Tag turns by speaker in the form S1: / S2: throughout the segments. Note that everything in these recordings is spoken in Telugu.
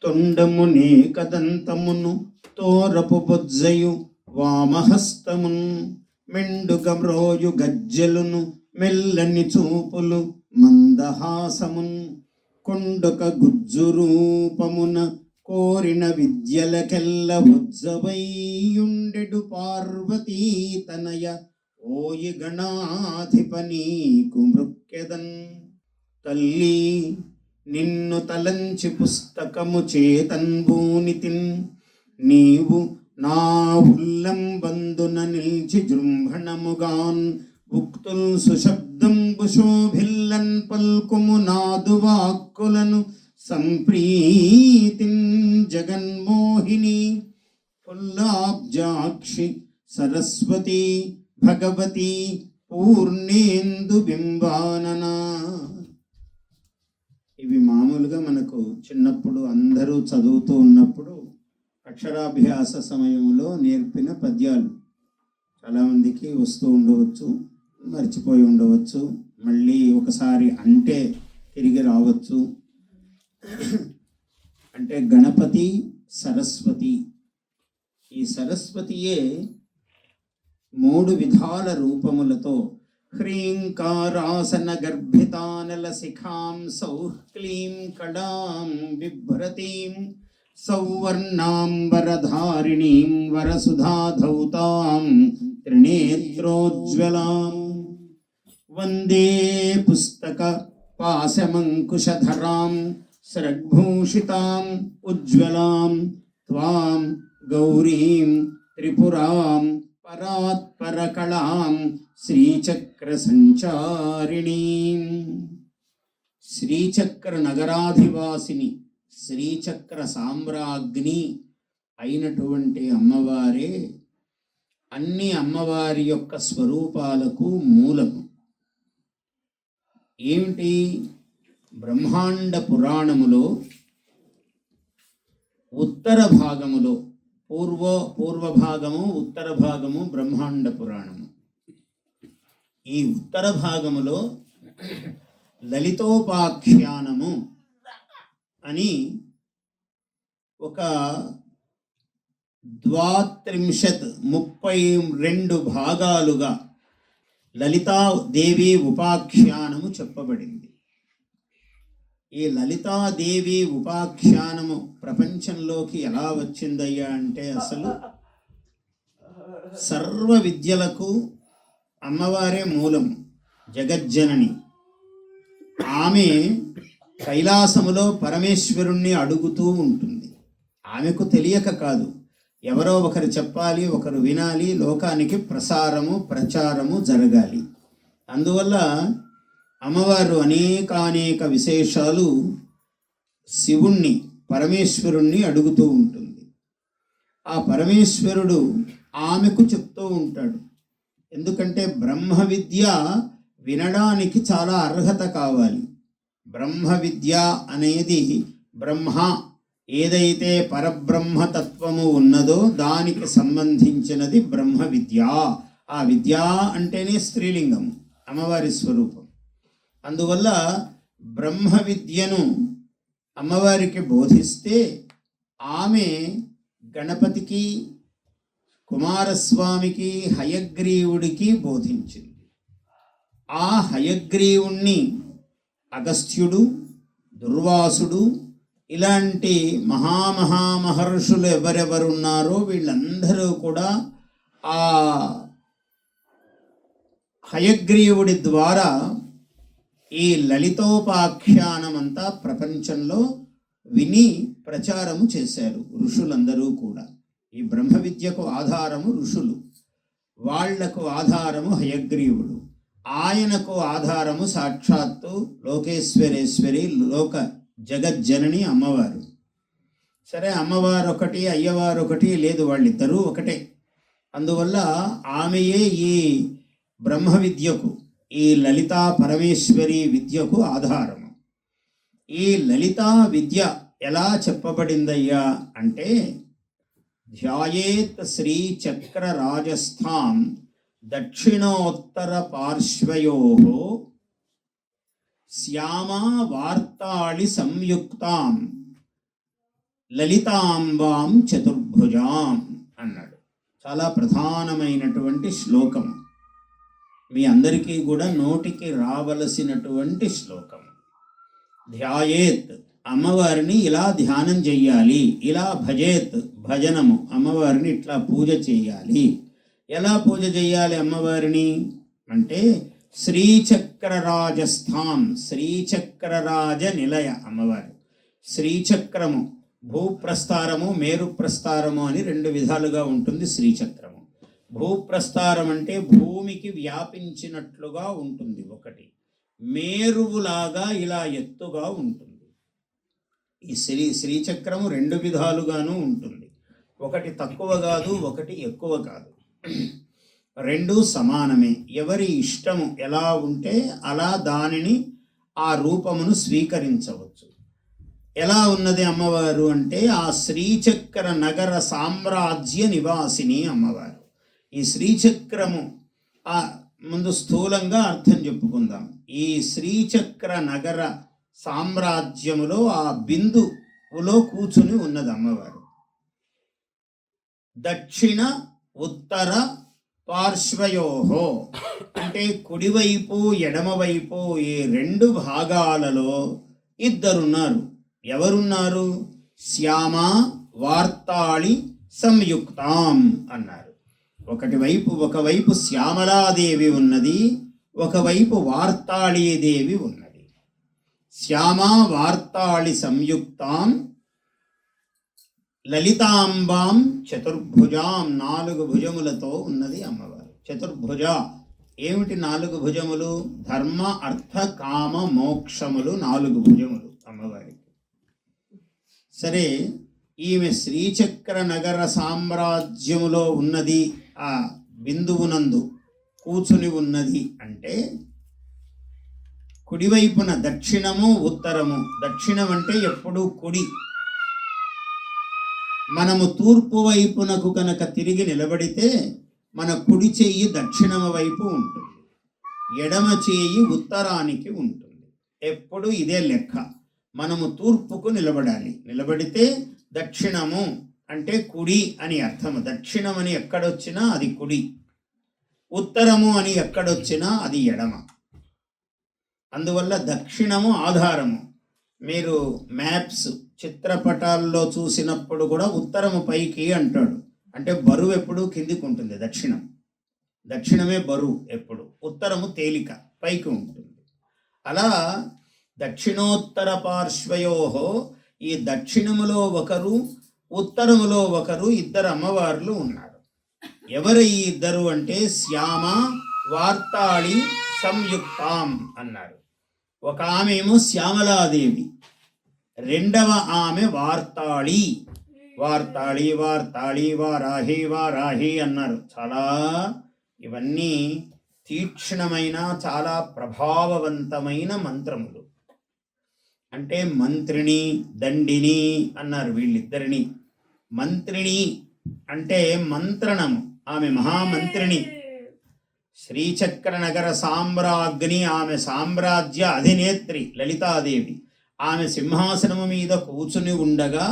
S1: తొండమునే కదంతమును తోరపు బొజ్జయు వామహస్తమున్ మెండుగ మ్రోయు గజ్జెలును మెల్లని చూపులు మందహాసమున్ కొండొక గుజ్జు రూపమున కోరిన విద్యలకెల్ల ఉజ్జవైయుండెడు పార్వతీ తనయ ఓయి గణాధిప నీకు మృక్కెదన్. తల్లి నిన్ను తలంచి పుస్తకము చేతన్బూనితిన్, నీవు నా ఉల్లంబందున నిల్చి జృంభణముగాన్ ఉక్తుల్ సుశబ్దంబు శోభిల్లన్ పల్కుము నాదు వాక్కులను సంప్రీతిన్ జగన్మోహిని పుల్లాబ్జాక్షి సరస్వతి భగవతి పూర్ణేందు బింబాననా. ఇవి మామూలుగా మనకు చిన్నప్పుడు అందరూ చదువుతూ ఉన్నప్పుడు అక్షరాభ్యాస సమయంలో నేర్పిన పద్యాలు. చాలామందికి వస్తూ ఉండవచ్చు, మర్చిపోయి ఉండవచ్చు, మళ్ళీ ఒకసారి అంటే తిరిగి రావచ్చు. అంటే గణపతి సరస్వతి, ఈ సరస్వతియే 3 విధాల రూపములతో హ్రీంకారాసన గర్భితానల శిఖాం సౌః క్లీం కడాం బిభ్రతీం సౌవర్ణాంబరధారిణీం వరసుధాధౌతాం త్రినేత్రోజ్వలాం వందే పుస్తక పాశమంకుశధరాం స్రగ్భూషితాం ఉజ్వలాం త్వాం గౌరీం త్రిపురాం పరాత్పరకళాం శ్రీచక్ర సంచారిణీం. శ్రీచక్ర నగరాధివాసిని, శ్రీచక్ర సామ్రాజ్ఞి అయినటువంటి అమ్మవారే అన్ని అమ్మవారి యొక్క స్వరూపాలకు మూలము. ఏమిటి? బ్రహ్మాండ పురాణములో ఉత్తర భాగములో పూర్వ భాగము, ఉత్తర భాగము బ్రహ్మాండ పురాణము. ఈ ఉత్తర భాగములో లలితోపాఖ్యానము అని ఒక 32 భాగాలుగా లలితాదేవి ఉపాఖ్యానము చెప్పబడింది. ఈ లలితాదేవి ఉపాఖ్యానము ప్రపంచంలోకి ఎలా వచ్చిందయ్యా అంటే, అసలు సర్వ విద్యలకు అమ్మవారే మూలం, జగజ్జనని. ఆమె కైలాసములో పరమేశ్వరుణ్ణి అడుగుతూ ఉంటుంది. ఆమెకు తెలియక కాదు, ఎవరో ఒకరు చెప్పాలి, ఒకరు వినాలి, లోకానికి ప్రచారము జరగాలి. అందువల్ల అమ్మవారు అనేక విశేషాలు శివుణ్ణి, పరమేశ్వరుణ్ణి అడుగుతూ ఉంటుంది. ఆ పరమేశ్వరుడు ఆమెకు చెప్తూ ఉంటాడు. ఎందుకంటే బ్రహ్మ విద్య వినడానికి చాలా అర్హత కావాలి. బ్రహ్మ విద్య అనేది బ్రహ్మ ఏదైతే పరబ్రహ్మతత్వము ఉన్నదో దానికి సంబంధించినది బ్రహ్మ విద్య. ఆ విద్య అంటేనే స్త్రీలింగం, అమ్మవారి స్వరూపం. అందువల్ల బ్రహ్మ విద్యను అమ్మవారికి బోధిస్తే ఆమె గణపతికి, కుమారస్వామికి, హయగ్రీవుడికి బోధించింది. ఆ హయగ్రీవుణ్ణి అగస్త్యుడు, దుర్వాసుడు ఇలాంటి మహామహర్షులు ఎవరెవరున్నారో వీళ్ళందరూ కూడా ఆ హయగ్రీవుడి ద్వారా ఈ లలితోపాఖ్యానమంతా ప్రపంచంలో విని ప్రచారము చేశారు ఋషులందరూ కూడా. ఈ బ్రహ్మ విద్యకు ఆధారము ఋషులు, వాళ్లకు ఆధారము హయగ్రీవుడు, ఆయనకు ఆధారము సాక్షాత్తు లోకేశ్వరేశ్వరి, లోక జగజ్జనని అమ్మవారు. సరే, అమ్మవారు ఒకటి, అయ్యవారు ఒకటి లేదు, వాళ్ళిద్దరూ ఒకటే. అందువల్ల ఆమెయే ఈ బ్రహ్మ విద్యకు, ఈ లలితా పరమేశ్వరి విద్యకు ఆధారము. ఈ లలితా విద్య ఎలా చెప్పబడిందయ్యా అంటే, ధ్యాయేత్ శ్రీచక్ర రాజస్థాం దక్షిణోత్తర పార్శ్వయోః శ్యామా వార్తాళి సంయుక్తాం లలితాంబాం చతుర్భుజాం అన్నాడు. చాలా ప్రధానమైనటువంటి శ్లోకం, మీ అందరికీ కూడా నోటికి రావలసినటువంటి శ్లోకం. ధ్యాయేత్, అమ్మవారిని ఇలా ధ్యానం చెయ్యాలి, ఇలా భజేత్, భజనము, అమ్మవారిని ఇట్లా పూజ చేయాలి. ఎలా పూజ చేయాలి అమ్మవారిని అంటే శ్రీచక్రరాజస్థాం, శ్రీచక్రరాజ నిలయ అమ్మవారు. శ్రీచక్రము భూప్రస్థారము మేరుప్రస్థారము అని రెండు విధాలుగా ఉంటుంది. శ్రీచక్రము భూప్రస్థారం అంటే భూమికి వ్యాపించినట్లుగా ఉంటుంది ఒకటి, మేరువులాగా ఇలా ఎత్తుగా ఉంటుంది. ఈ శ్రీచక్రము రెండు విధాలుగాను ఉంటుంది, ఒకటి తక్కువ కాదు, ఒకటి ఎక్కువ కాదు, రెండు సమానమే. ఎవరి ఇష్టము ఎలా ఉంటే అలా దానిని ఆ రూపమును స్వీకరించవచ్చు. ఎలా ఉన్నది అమ్మవారు అంటే ఆ శ్రీచక్ర నగర సామ్రాజ్య నివాసిని అమ్మవారు. ఈ శ్రీచక్రము ముందు స్థూలంగా అర్థం చెప్పుకుందాం. ఈ శ్రీచక్ర నగర సామ్రాజ్యములో ఆ బిందువులో కూర్చుని ఉన్నది అమ్మవారు. దక్షిణ ఉత్తర పార్శ్వయోహో అంటే కుడివైపు ఎడమవైపు ఈ రెండు భాగాలలో ఇద్దరున్నారు. ఎవరున్నారు? శ్యామ వార్తాళి సంయుక్తాం అన్నారు. ఒకవైపు శ్యామలాదేవి ఉన్నది, ఒకవైపు వార్తాళీదేవి ఉన్నది. శ్యామ వార్తాళి సంయుక్తాం లలితాంబాం చతుర్భుజాం, 4 భుజములతో ఉన్నది అమ్మవారు. చతుర్భుజ ఏమిటి 4 భుజములు? ధర్మ అర్థ కామ మోక్షములు 4 భుజములు అమ్మవారికి. సరే, ఈమె శ్రీచక్ర నగర సామ్రాజ్యములో ఉన్నది, ఆ బిందువునందు కూర్చుని ఉన్నది అంటే కుడివైపున దక్షిణము ఉత్తరము. దక్షిణం అంటే ఎప్పుడూ కుడి. మనము తూర్పు వైపునకు కనుక తిరిగి నిలబడితే మన కుడి చెయ్యి దక్షిణము వైపు ఉంటుంది, ఎడమ చేయి ఉత్తరానికి ఉంటుంది. ఎప్పుడు ఇదే లెక్క. మనము తూర్పుకు నిలబడాలి. నిలబడితే దక్షిణము అంటే కుడి అని అర్థము. దక్షిణం అని ఎక్కడొచ్చినా అది కుడి, ఉత్తరము అని ఎక్కడొచ్చినా అది ఎడమ. అందువల్ల దక్షిణము ఆధారము. మీరు మ్యాప్స్ చిత్రపటాల్లో చూసినప్పుడు కూడా ఉత్తరము పైకి అంటాడు, అంటే బరువు ఎప్పుడు కిందికి ఉంటుంది. దక్షిణమే బరువు ఎప్పుడు, ఉత్తరము తేలిక పైకి ఉంటుంది. అలా దక్షిణోత్తర పార్శ్వయోహో, ఈ దక్షిణములో ఒకరు ఉత్తరములో ఒకరు ఇద్దరు అమ్మవార్లు ఉన్నారు. ఎవరు ఈ ఇద్దరు అంటే శ్యామ వార్తాళి సంయుక్తాం అన్నారు. ఒక ఆమె ఏమో శ్యామలాదేవి, రెండవ ఆమె వార్తాళి. వార్తాళి వార్తాళి వారాహి వారాహి అన్నారు. చాలా ఇవన్నీ తీక్ష్ణమైన చాలా ప్రభావవంతమైన మంత్రములు. అంటే మంత్రిణి దండిని అన్నారు వీళ్ళిద్దరిని. మంత్రిణి అంటే మంత్రణము, ఆమె మహామంత్రిణి. శ్రీచక్ర నగర సామ్రాజ్ఞి, ఆమె సామ్రాజ్య అధినేత్రి లలితాదేవి. ఆమె సింహాసనము మీద కూర్చుని ఉండగా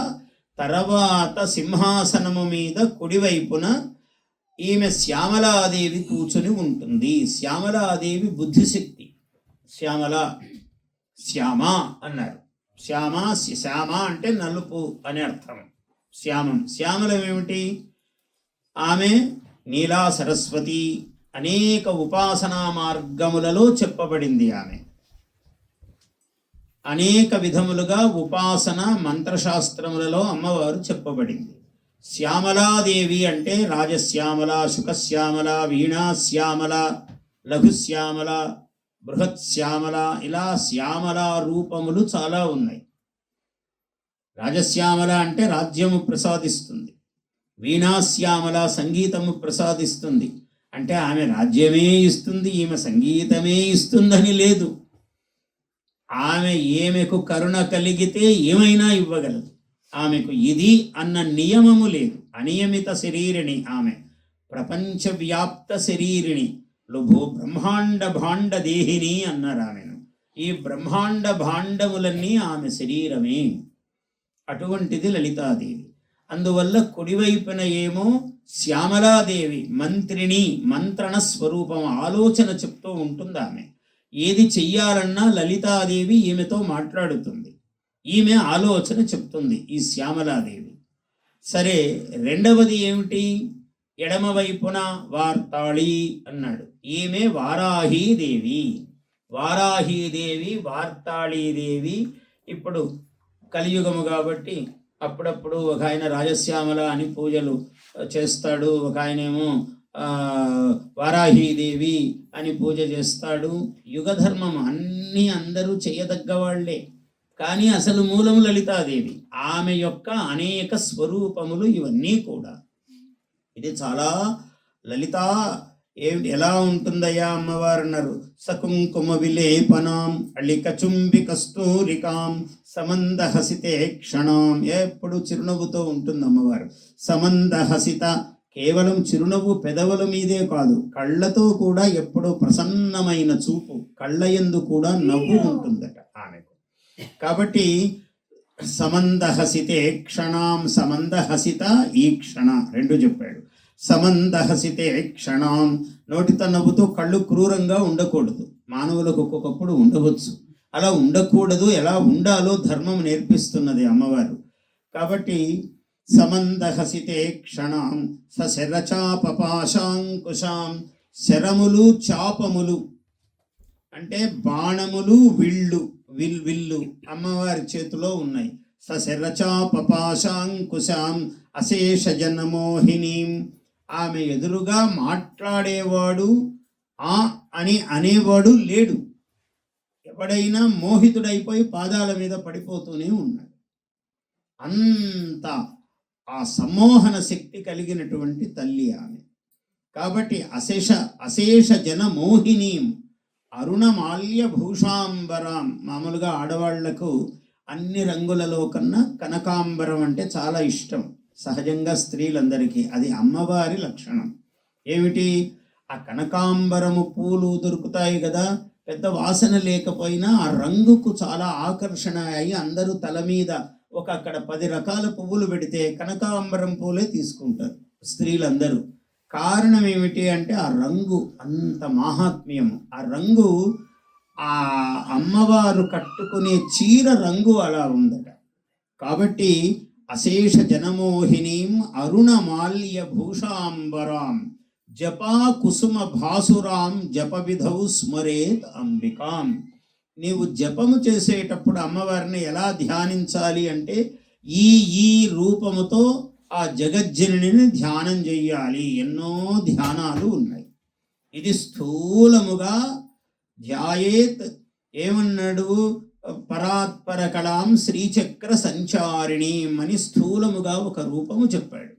S1: తర్వాత సింహాసనము మీద కుడివైపున ఈమె శ్యామలాదేవి కూర్చుని ఉంటుంది. శ్యామలాదేవి బుద్ధిశక్తి. శ్యామ అన్నారు. శ్యామ అంటే నలుపు అని అర్థం. శ్యామలం ఏమిటి? ఆమె నీలా సరస్వతి, అనేక ఉపాసనా మార్గములలో చెప్పబడింది. ఆమె అనేక విధములుగా ఉపాసన మంత్రశాస్త్రములలో అమ్మవారు చెప్పబడింది. శ్యామలాదేవి అంటే రాజశ్యామల, శుకశ్యామల, వీణాశ్యామల, లఘుశ్యామల, బృహత్శ్యామల, ఇలా శ్యామల రూపములు చాలా ఉన్నాయి. రాజశ్యామల అంటే రాజ్యము ప్రసాదిస్తుంది, వీణాశ్యామల సంగీతము ప్రసాదిస్తుంది. అంటే ఆమె రాజ్యమే ఇస్తుంది, ఈమె సంగీతమే ఇస్తుందని లేదు. ఆమెకు కరుణ కలిగితే ఏమైనా ఇవ్వగలదు. ఆమెకు ఇది అన్న నియమము లేదు. అనియమిత శరీరిణి ఆమె, ప్రపంచవ్యాప్త శరీరిణి. బ్రహ్మాండ భాండ దేహిని అన్నారు ఆమెను. ఈ బ్రహ్మాండ భాండములన్నీ ఆమె శరీరమే. అటువంటిది లలితాదేవి. అందువల్ల కుడివైపున ఏమో శ్యామలాదేవి మంత్రిని, మంత్రణ స్వరూపం, ఆలోచన చెప్తూ ఉంటుంది ఆమె. ఏది చెయ్యాలన్నా లలితాదేవి ఈమెతో మాట్లాడుతుంది, ఈమె ఆలోచన చెప్తుంది ఈ శ్యామలాదేవి. సరే, రెండవది ఏమిటి? ఎడమ వైపున వార్తాళి అన్నాడు, ఈమె వారాహీదేవి. వారాహీదేవి, వార్తాళీదేవి. ఇప్పుడు కలియుగము కాబట్టి అప్పుడప్పుడు ఒక ఆయన రాజశ్యామల అని పూజలు చేస్తాడు, ఒక ఆయనేమో వారాహీదేవి అని పూజ చేస్తాడు. యుగధర్మం అన్నీ అందరూ చేయదగ్గ వాళ్లే, కానీ అసలు మూలము లలితాదేవి. ఆమె యొక్క అనేక స్వరూపములు ఇవన్నీ కూడా. ఇది చాలా లలిత. ఎలా ఉంటుందయ్యా అమ్మవారు అన్నారు, సకుంకుమ విలేపనాం అళిక చుంబి కస్తూరికాం సమందహసితే క్షణాం. ఎప్పుడు చిరునవ్వుతో ఉంటుంది అమ్మవారు. సమందహసిత, కేవలం చిరునవ్వు పెదవుల మీదే కాదు, కళ్ళతో కూడా ఎప్పుడూ ప్రసన్నమైన చూపు, కళ్ళ యందు కూడా నవ్వు ఉంటుందట ఆమెకు. కాబట్టి సమందహసితే క్షణాం, సమందహసిత ఈ క్షణ రెండు చెప్పాడు. సమందహసితే క్షణాం, నోటితో నవ్వుతూ కళ్ళు క్రూరంగా ఉండకూడదు. మానవులకు ఒక్కొక్కప్పుడు ఉండవచ్చు, అలా ఉండకూడదు. ఎలా ఉండాలో ధర్మం నేర్పిస్తున్నది అమ్మవారు. కాబట్టి సమందహసితే క్షణాం సశరచాపపాశాంకుశాం. శరములు చాపములు అంటే బాణములు, విల్లు అమ్మవారి చేతిలో ఉన్నాయి. సశరచాపపాశాంకుశాం అశేష జనమోహినీం. ఆమె ఎదురుగా మాట్లాడేవాడు అని అనేవాడు లేడు. ఎవడైనా మోహితుడైపోయి పాదాల మీద పడిపోతూనే ఉన్నాడు. అంత ఆ సమ్మోహన శక్తి కలిగినటువంటి తల్లి ఆమె. కాబట్టి అశేష జన మోహినీం అరుణమాల్య భూషాంబరాం. మామూలుగా ఆడవాళ్లకు అన్ని రంగులలో కన్నా కనకాంబరం అంటే చాలా ఇష్టం, సహజంగా స్త్రీలందరికీ. అది అమ్మవారి లక్షణం. ఏమిటి? ఆ కనకాంబరము పూలు దొరుకుతాయి కదా, పెద్ద వాసన లేకపోయినా ఆ రంగుకు చాలా ఆకర్షణ అయి అందరూ తల మీద అక్కడ 10 రకాల పువ్వులు పెడితే కనకాంబరం పూలే తీసుకుంటారు స్త్రీలందరూ. కారణం ఏమిటి అంటే ఆ రంగు అంత మాహాత్మ్యము. ఆ రంగు ఆ అమ్మవారు కట్టుకునే చీర రంగు అలా ఉందట. కాబట్టి అశేష జనమోహినీం అరుణమాల్య భూషాంబరాం జపా కుసుమ భాసురాం జప విధౌ స్మరేత్ అంబికాం. నీవు జపము చేసేటప్పుడు అమ్మవారిని ఎలా ధ్యానించాలి అంటే ఈ రూపముతో ఆ జగజ్జననిని ధ్యానం చెయ్యాలి. ఎన్నో ధ్యానాలు ఉన్నాయి. ఇది స్థూలముగా ధ్యాయేత్. ఏమన్నాడు? పరాత్పర కళాం శ్రీచక్ర సంచారిణి అని స్థూలముగా ఒక రూపము చెప్పాడు.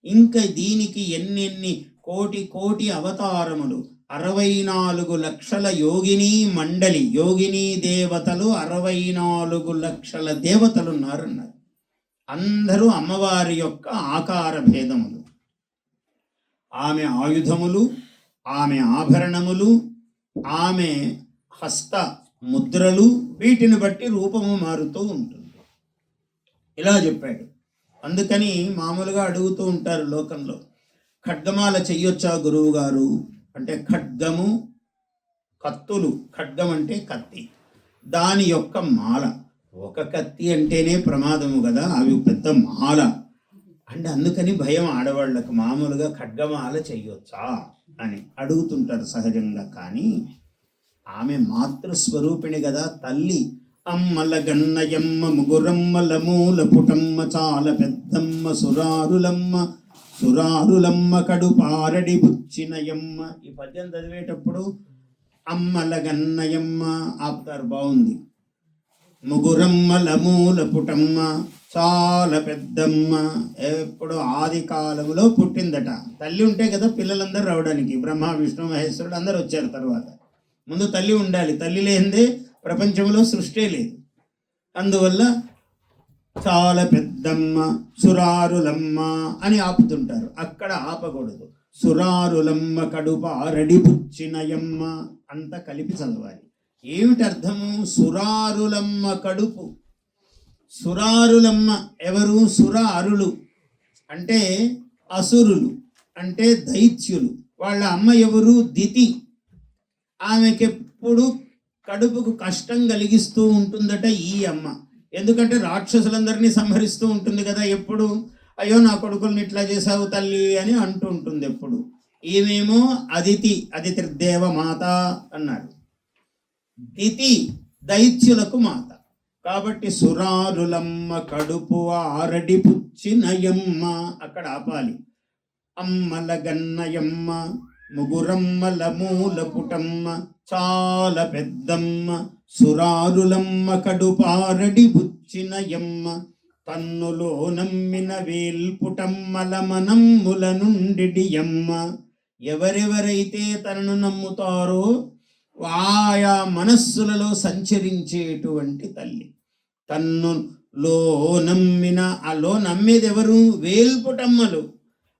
S1: ఇంకా దీనికి ఎన్నెన్ని కోటి అవతారములు, 64 లక్షల యోగిని మండలి, యోగిని దేవతలు 64 లక్షల దేవతలు ఉన్నారన్నారు. అందరూ అమ్మవారి యొక్క ఆకార భేదములు, ఆమె ఆయుధములు, ఆమె ఆభరణములు, ఆమె హస్త ముద్రలు, వీటిని బట్టి రూపము మారుతూ ఉంటుంది. ఇలా చెప్పాడు. అందుకని మామూలుగా అడుగుతూ ఉంటారు లోకంలో, ఖడ్గమాల చెయ్యొచ్చా గురువు గారు అంటే, ఖడ్గము కత్తులు, ఖడ్గం అంటే కత్తి, దాని యొక్క మాల. ఒక కత్తి అంటేనే ప్రమాదము కదా, అవి పెద్ద మాల అంటే అందుకని భయం ఆడవాళ్లకు. మామూలుగా ఖడ్గమాల చెయ్యొచ్చా అని అడుగుతుంటారు సహజంగా. కానీ ఆమె మాతృస్వరూపిణి కదా తల్లి. అమ్మల గన్నయమ్మ ముగురమ్మల మూల పుటమ్మ చాలా పెద్దమ్మ సురారులమ్మ కడు పారడి బుచ్చినయమ్మ. ఈ పద్యం చదివేటప్పుడు అమ్మల గన్నయమ్మ ఆపుతారు, బాగుంది. ముగురమ్మల మూల పుటమ్మ చాలా పెద్దమ్మ. ఎప్పుడు ఆది కాలంలో పుట్టిందట. తల్లి ఉంటే కదా పిల్లలందరూ రావడానికి. బ్రహ్మ విష్ణు మహేశ్వరుడు అందరూ వచ్చారు తర్వాత. ముందు తల్లి ఉండాలి. తల్లి లేనిదే ప్రపంచంలో సృష్టి లేదు. అందువల్ల చాలా పెద్దమ్మ సురారులమ్మ అని ఆపుతుంటారు. అక్కడ ఆపకూడదు. సురారులమ్మ కడుప అరడి పుచ్చినయమ్మ అంత కలిపి చదవాలి. ఏమిటి అర్థము? సురారులమ్మ కడుపు. సురారులమ్మ ఎవరు? సుర అరులు అంటే అసురులు, అంటే దైత్యులు. వాళ్ళ అమ్మ ఎవరు? దితి. ఆమెకెప్పుడు కడుపుకు కష్టం కలిగిస్తూ ఉంటుందట ఈ అమ్మ. ఎందుకంటే రాక్షసులందరినీ సంహరిస్తూ ఉంటుంది కదా ఎప్పుడు. అయ్యో నా కొడుకుల్ని ఇట్లా చేసావు తల్లి అని అంటూ ఉంటుంది ఎప్పుడు. ఈమెమో అదితి, అదితిర్దేవ మాత అన్నాడు. దితి దైత్యులకు మాత. కాబట్టి సురారులమ్మ కడుపు ఆరడి పుచ్చినయమ్మ, అక్కడ ఆపాలి. అమ్మల గన్నయమ్మ ముగురమ్మల మూల పుటమ్మ చాలా పెద్దమ్మ, సురారులమ్మ కడుపారడి బుచ్చినయమ్మ, తన్నులో నమ్మిన వేల్పుటమ్మల మనమ్ముల నుండియమ్మ. ఎవరెవరైతే తనను నమ్ముతారో ఆయా మనస్సులలో సంచరించేటువంటి తల్లి. తన్నులో నమ్మిన, ఆలో నమ్మేది ఎవరు? వేల్పుటమ్మలు,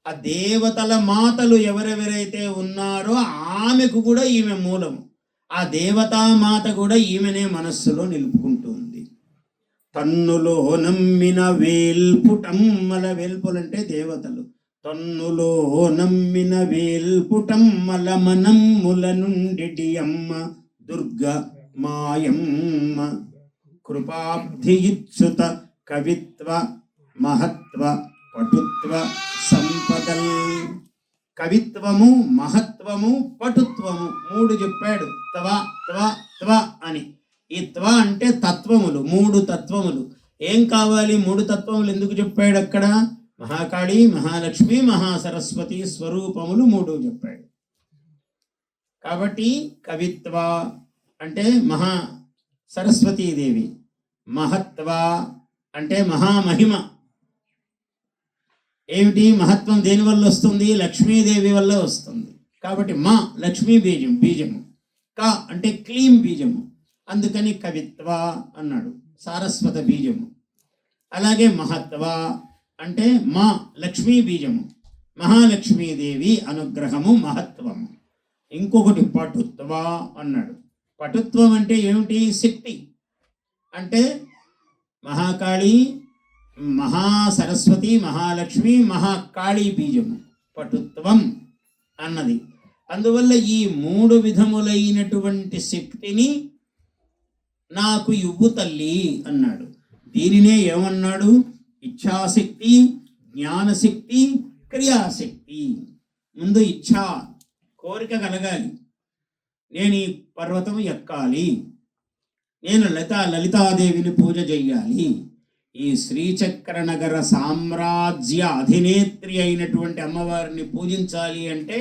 S1: ఆ దేవతల మాతలు ఎవరెవరైతే ఉన్నారో ఆమెకు కూడా ఈమె మూలము. ఆ దేవతామాత కూడా ఈమెనే మనస్సులో నిలుపుకుంటుంది. తన్నులో నమ్మిన వేల్పుటమ్మల, వేల్పులంటే దేవతలు. తన్నులో నమ్మిన వేల్పుటమ్మల మనమ్ముల నుండి అమ్మ దుర్గ మాయమ్మ, కృపాబ్ధియుత్సుత కవిత్వ మహత్వ పటుత్వ సంపదల్. కవిత్వము, మహత్వము, పటుత్వము మూడు చెప్పాడు. త్వ త్వ త్వ అని. ఈ త్వ అంటే తత్వములు, మూడు తత్వములు. ఏం కావాలి? మూడు తత్వములు ఎందుకు చెప్పాడు అక్కడ? మహాకాళి, మహాలక్ష్మి, మహాసరస్వతి స్వరూపములు మూడు చెప్పాడు. కాబట్టి కవిత్వ అంటే మహా సరస్వతీదేవి, మహత్వ అంటే మహామహిమ. ఏమిటి మహత్వం? దేని వల్ల వస్తుంది? లక్ష్మీదేవి వల్ల వస్తుంది. కాబట్టి మా లక్ష్మీ బీజము. క అంటే క్లీం బీజము, అందుకని కవిత్వ అన్నాడు. సారస్వత బీజము. అలాగే మహత్వ అంటే మా లక్ష్మీ బీజము, మహాలక్ష్మీదేవి అనుగ్రహము, మహత్వము. ఇంకొకటి పటుత్వ అన్నాడు. పటుత్వం అంటే ఏమిటి? శక్తి. అంటే మహాకాళి, మహాసరస్వతి, మహాలక్ష్మి, మహాకాళీ బీజము పటుత్వం అన్నది. అందువల్ల ఈ మూడు విధములైనటువంటి శక్తిని నాకు ఇవ్వు తల్లి అన్నాడు. దీనినే ఏమన్నాడు? ఇచ్ఛాశక్తి, జ్ఞానశక్తి, క్రియాశక్తి. ముందు ఇచ్ఛా, కోరిక కలగాలి. నేను ఈ పర్వతం ఎక్కాలి, నేను లలితాదేవిని పూజ చెయ్యాలి, ఈ శ్రీచక్ర నగర సామ్రాజ్య అధినేత్రి అయినటువంటి అమ్మవారిని పూజించాలి అంటే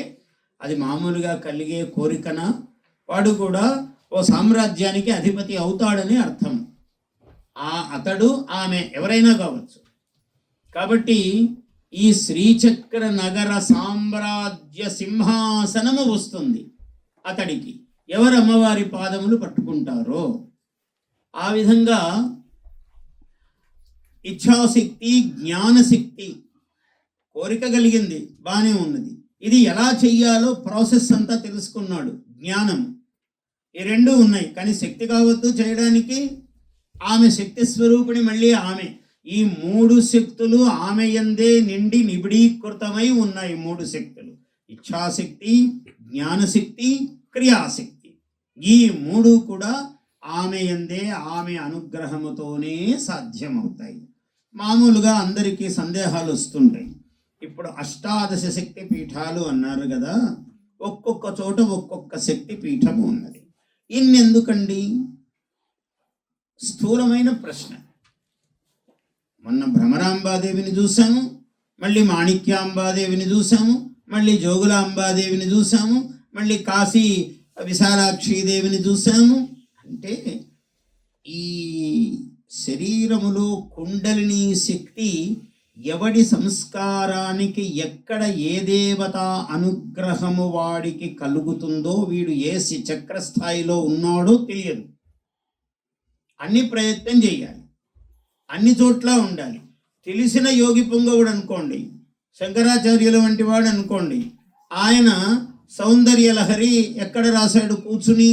S1: అది మామూలుగా కలిగే కోరికనా? వాడు కూడా ఓ సామ్రాజ్యానికి అధిపతి అవుతాడని అర్థం. అతడు, ఆమె ఎవరైనా కావచ్చు. కాబట్టి ఈ శ్రీచక్ర నగర సామ్రాజ్య సింహాసనము వస్తుంది అతడికి, ఎవరు అమ్మవారి పాదములు పట్టుకుంటారో. ఆ విధంగా ఇచ్ఛాశక్తి, జ్ఞానశక్తి. కోరిక కలిగింది, బాగానే ఉన్నది. ఇది ఎలా చెయ్యాలో ప్రాసెస్ అంతా తెలుసుకున్నాడు. జ్ఞానం, ఈ రెండు ఉన్నాయి. కానీ శక్తి కావద్దు చేయడానికి. ఆమె శక్తి స్వరూపిణి, మళ్ళీ ఆమె. ఈ మూడు శక్తులు ఆమె యందే నిండి నిబిడీకృతమై ఉన్నాయి. మూడు శక్తులు: ఇచ్ఛాశక్తి, జ్ఞానశక్తి, క్రియాశక్తి. ఈ మూడు కూడా ఆమె యందే, ఆమె అనుగ్రహముతోనే సాధ్యమవుతాయి. మామూలుగా అందరికీ సందేహాలు వస్తుంటాయి. ఇప్పుడు అష్టాదశ శక్తి పీఠాలు అన్నారు కదా, ఒక్కొక్క చోట ఒక్కొక్క శక్తి పీఠము ఉన్నది. ఇన్నెందుకండి? స్థూలమైన ప్రశ్న. మొన్న భ్రమరాంబాదేవిని చూసాము, మళ్ళీ మాణిక్యాంబాదేవిని చూసాము, మళ్ళీ జోగులాంబాదేవిని చూసాము, మళ్ళీ కాశీ విశాలాక్షీదేవిని చూసాము. అంటే ఈ శరీరములో కుండలిని శక్తి ఎవడి సంస్కారానికి ఎక్కడ ఏ దేవత అనుగ్రహము వాడికి కలుగుతుందో, వీడు ఏ చక్రస్థాయిలో ఉన్నాడో తెలియదు. అన్ని ప్రయత్నం చేయాలి, అన్ని చోట్ల ఉండాలి. తెలిసిన యోగి పుంగవుడు అనుకోండి, శంకరాచార్యుల వంటి వాడు అనుకోండి, ఆయన సౌందర్య లహరి ఎక్కడ రాశాడు? కూర్చుని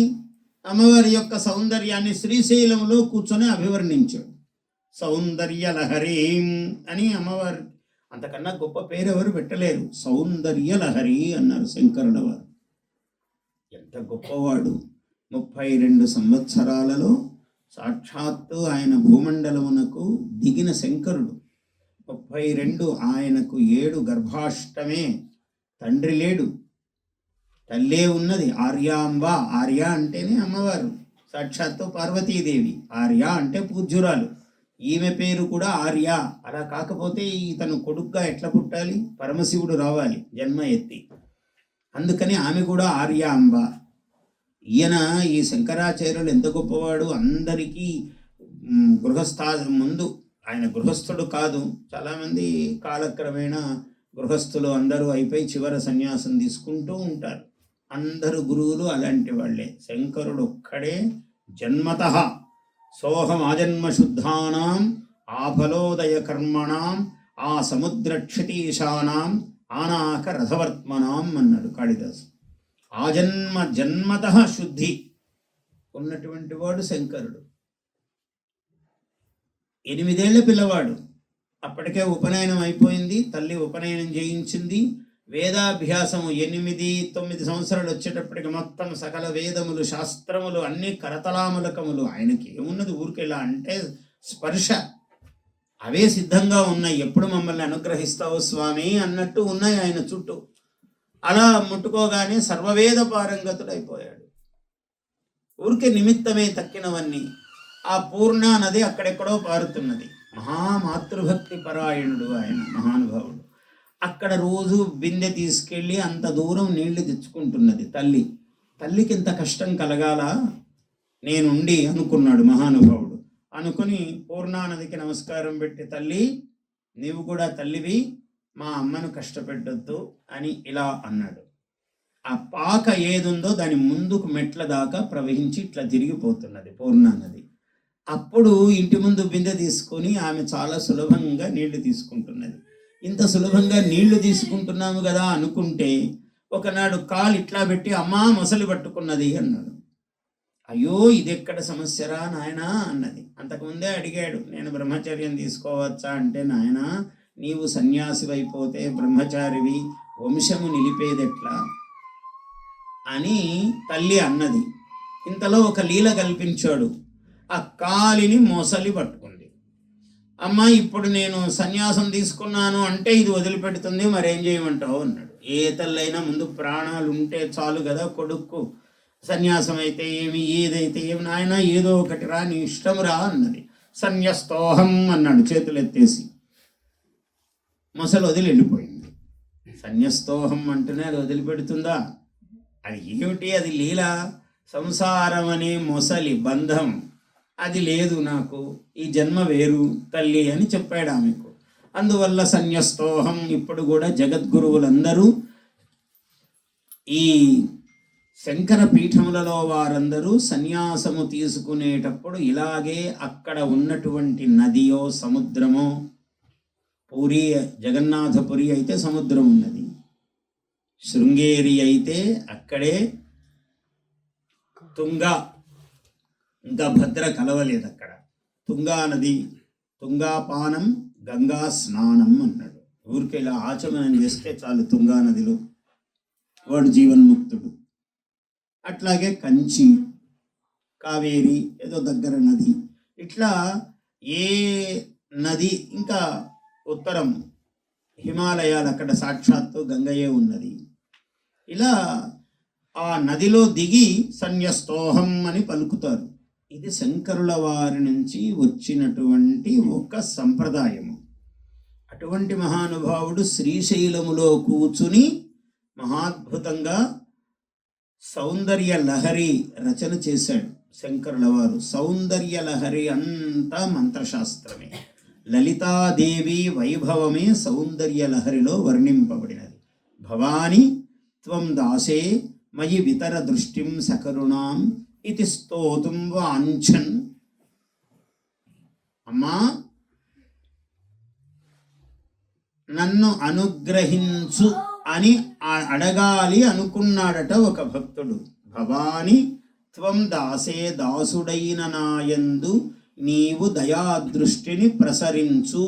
S1: అమ్మవారి యొక్క సౌందర్యాన్ని శ్రీశైలంలో కూర్చొని అభివర్ణించాడు. సౌందర్యలహరీం అని అమ్మవారు. అంతకన్నా గొప్ప పేరు ఎవరు పెట్టలేరు. సౌందర్యలహరి అన్నారు శంకరుల వారు. ఎంత గొప్పవాడు! 32 సంవత్సరాలలో సాక్షాత్తు ఆయన భూమండలమునకు దిగిన శంకరుడు. 32 ఆయనకు 7 గర్భాష్టమే. తండ్రి లేడు, తల్లే ఉన్నది. ఆర్యాంబ, ఆర్య అంటేనే అమ్మవారు, సాక్షాత్తు పార్వతీదేవి. ఆర్య అంటే పూజ్యురాలు. ఈమె పేరు కూడా ఆర్య. అలా కాకపోతే ఇతను కొడుగ్గా ఎట్లా పుట్టాలి? పరమశివుడు రావాలి జన్మ ఎత్తి. అందుకని ఆమె కూడా ఆర్యాంబ. ఈయన ఈ శంకరాచార్యులు ఎంత గొప్పవాడు! అందరికీ ముందు ఆయన గృహస్థుడు కాదు. చాలామంది కాలక్రమేణా గృహస్థులు అందరూ అయిపోయి చివర సన్యాసం తీసుకుంటూ ఉంటారు. అందరు గురువులు అలాంటి వాళ్ళే. శంకరుడు ఒక్కడే జన్మతః సోహం ఆజన్మ శుద్ధానాం ఆఫలోదయ కర్మణాం ఆ సముద్రక్షితీశానాం ఆనాక రథవర్త్మనాం అన్నాడు కాళిదాసు. జన్మతః శుద్ధి ఉన్నటువంటి వాడు శంకరుడు. 8 ఏళ్ల పిల్లవాడు. అప్పటికే ఉపనయనం అయిపోయింది. తల్లి ఉపనయనం చేయించింది. వేదాభ్యాసము 8-9 సంవత్సరాలు వచ్చేటప్పటికి మొత్తం సకల వేదములు, శాస్త్రములు అన్నీ కరతలామలకములు. ఆయనకి ఏమున్నది, ఊరికెలా అంటే స్పర్శ అవే సిద్ధంగా ఉన్నాయి. ఎప్పుడు మమ్మల్ని అనుగ్రహిస్తావు స్వామి అన్నట్టు ఉన్నాయి ఆయన చుట్టూ. అలా ముట్టుకోగానే సర్వవేద పారంగతుడైపోయాడు. ఊరికే నిమిత్తమే తక్కినవన్నీ. ఆ పూర్ణ నది అక్కడెక్కడో పారుతున్నది. మహామాతృభక్తి పరాయణుడు ఆయన, మహానుభావుడు. అక్కడ రోజు బిందె తీసుకెళ్ళి అంత దూరం నీళ్లు తెచ్చుకుంటున్నది తల్లి. తల్లికి ఇంత కష్టం కలగాల నేనుండి అనుకున్నాడు మహానుభావుడు. అనుకుని పూర్ణానదికి నమస్కారం పెట్టి, తల్లి నీవు కూడా తల్లివి, మా అమ్మను కష్టపెట్టొద్దు అని ఇలా అన్నాడు. ఆ పాక ఏదుందో దాని ముందుకు మెట్ల దాకా ప్రవహించి ఇట్లా తిరిగిపోతున్నది పూర్ణానది. అప్పుడు ఇంటి ముందు బిందె తీసుకొని ఆమె చాలా సులభంగా నీళ్లు తీసుకుంటున్నది. ఇంత సులభంగా నీళ్లు తీసుకుంటున్నాము కదా అనుకుంటే, ఒకనాడు కాలు ఇట్లా పెట్టి అమ్మా మొసలి పట్టుకున్నది అన్నాడు. అయ్యో ఇదెక్కడ సమస్యరా నాయనా అన్నది. అంతకుముందే అడిగాడు, నేను బ్రహ్మచర్యం తీసుకోవచ్చా అంటే, నాయనా నీవు సన్యాసివైపోతే బ్రహ్మచారివి, వంశము నిలిపేదెట్లా అని తల్లి అన్నది. ఇంతలో ఒక లీల కల్పించాడు. ఆ కాలిని మొసలి పట్టుకుంది. అమ్మ ఇప్పుడు నేను సన్యాసం తీసుకున్నాను అంటే ఇది వదిలిపెడుతుంది, మరేం చేయమంటావు అన్నాడు. ఏ తల్లైనా ముందు ప్రాణాలు ఉంటే చాలు కదా కొడుక్కు. సన్యాసం అయితే ఏమి, ఏదైతే ఏమి, నాయన ఏదో ఒకటి రా, నీ ఇష్టం రా అన్నది. సన్యస్తోహం అన్నాడు చేతులు ఎత్తేసి. మొసలు వదిలి వెళ్ళిపోయింది. సన్యస్తోహం అంటేనే అది వదిలిపెడుతుందా? అది ఏమిటి? అది లీల. సంసారం అనే మొసలి బంధం అది లేదు నాకు, ఈ జన్మ వేరు తల్లి అని చెప్పాడు ఆమెకు. అందువల్ల సన్యస్తోహం. ఇప్పుడు కూడా జగద్గురువులందరూ ఈ శంకర పీఠములలో వారందరూ సన్యాసము తీసుకునేటప్పుడు ఇలాగే అక్కడ ఉన్నటువంటి నదియో సముద్రమో, పూరి జగన్నాథపురి అయితే సముద్రం ఉన్నది, శృంగేరి అయితే అక్కడే తుంగా, ఇంకా భద్ర కలవలేదు అక్కడ. తుంగా నది, తుంగాపానం గంగా స్నానం అన్నాడు. ఊరికి ఇలా ఆచమనం చేస్తే చాలు తుంగా నదిలో వాడు జీవన్ముక్తుడు. అట్లాగే కంచి, కావేరి ఏదో దగ్గర నది. ఇట్లా ఏ నది, ఇంకా ఉత్తరం హిమాలయాలు అక్కడ సాక్షాత్తు గంగయే ఉన్నది. ఇలా ఆ నదిలో దిగి సన్యస్తోహం అని పలుకుతారు. ఇది శంకరుల వారి నుంచి వచ్చినటువంటి ఒక సంప్రదాయము. అటువంటి మహానుభావుడు శ్రీశైలములో కూర్చుని మహాద్భుతంగా సౌందర్య లహరి రచన చేశాడు శంకరుల వారు. సౌందర్య లహరి అంతా మంత్రశాస్త్రమే. లలితాదేవి వైభవమే సౌందర్య లహరిలో వర్ణింపబడినది. భవాని త్వం దాసే మయి వితర దృష్టిం సకరుణాం ఇది స్తోతుం వాంఛన్. అమ్మా నన్ను అనుగ్రహించు అని అడగాలి అనుకున్నాడట ఒక భక్తుడు. భవాని త్వం దాసే, దాసుడైన నాయందు నీవు దయాదృష్టిని ప్రసరించు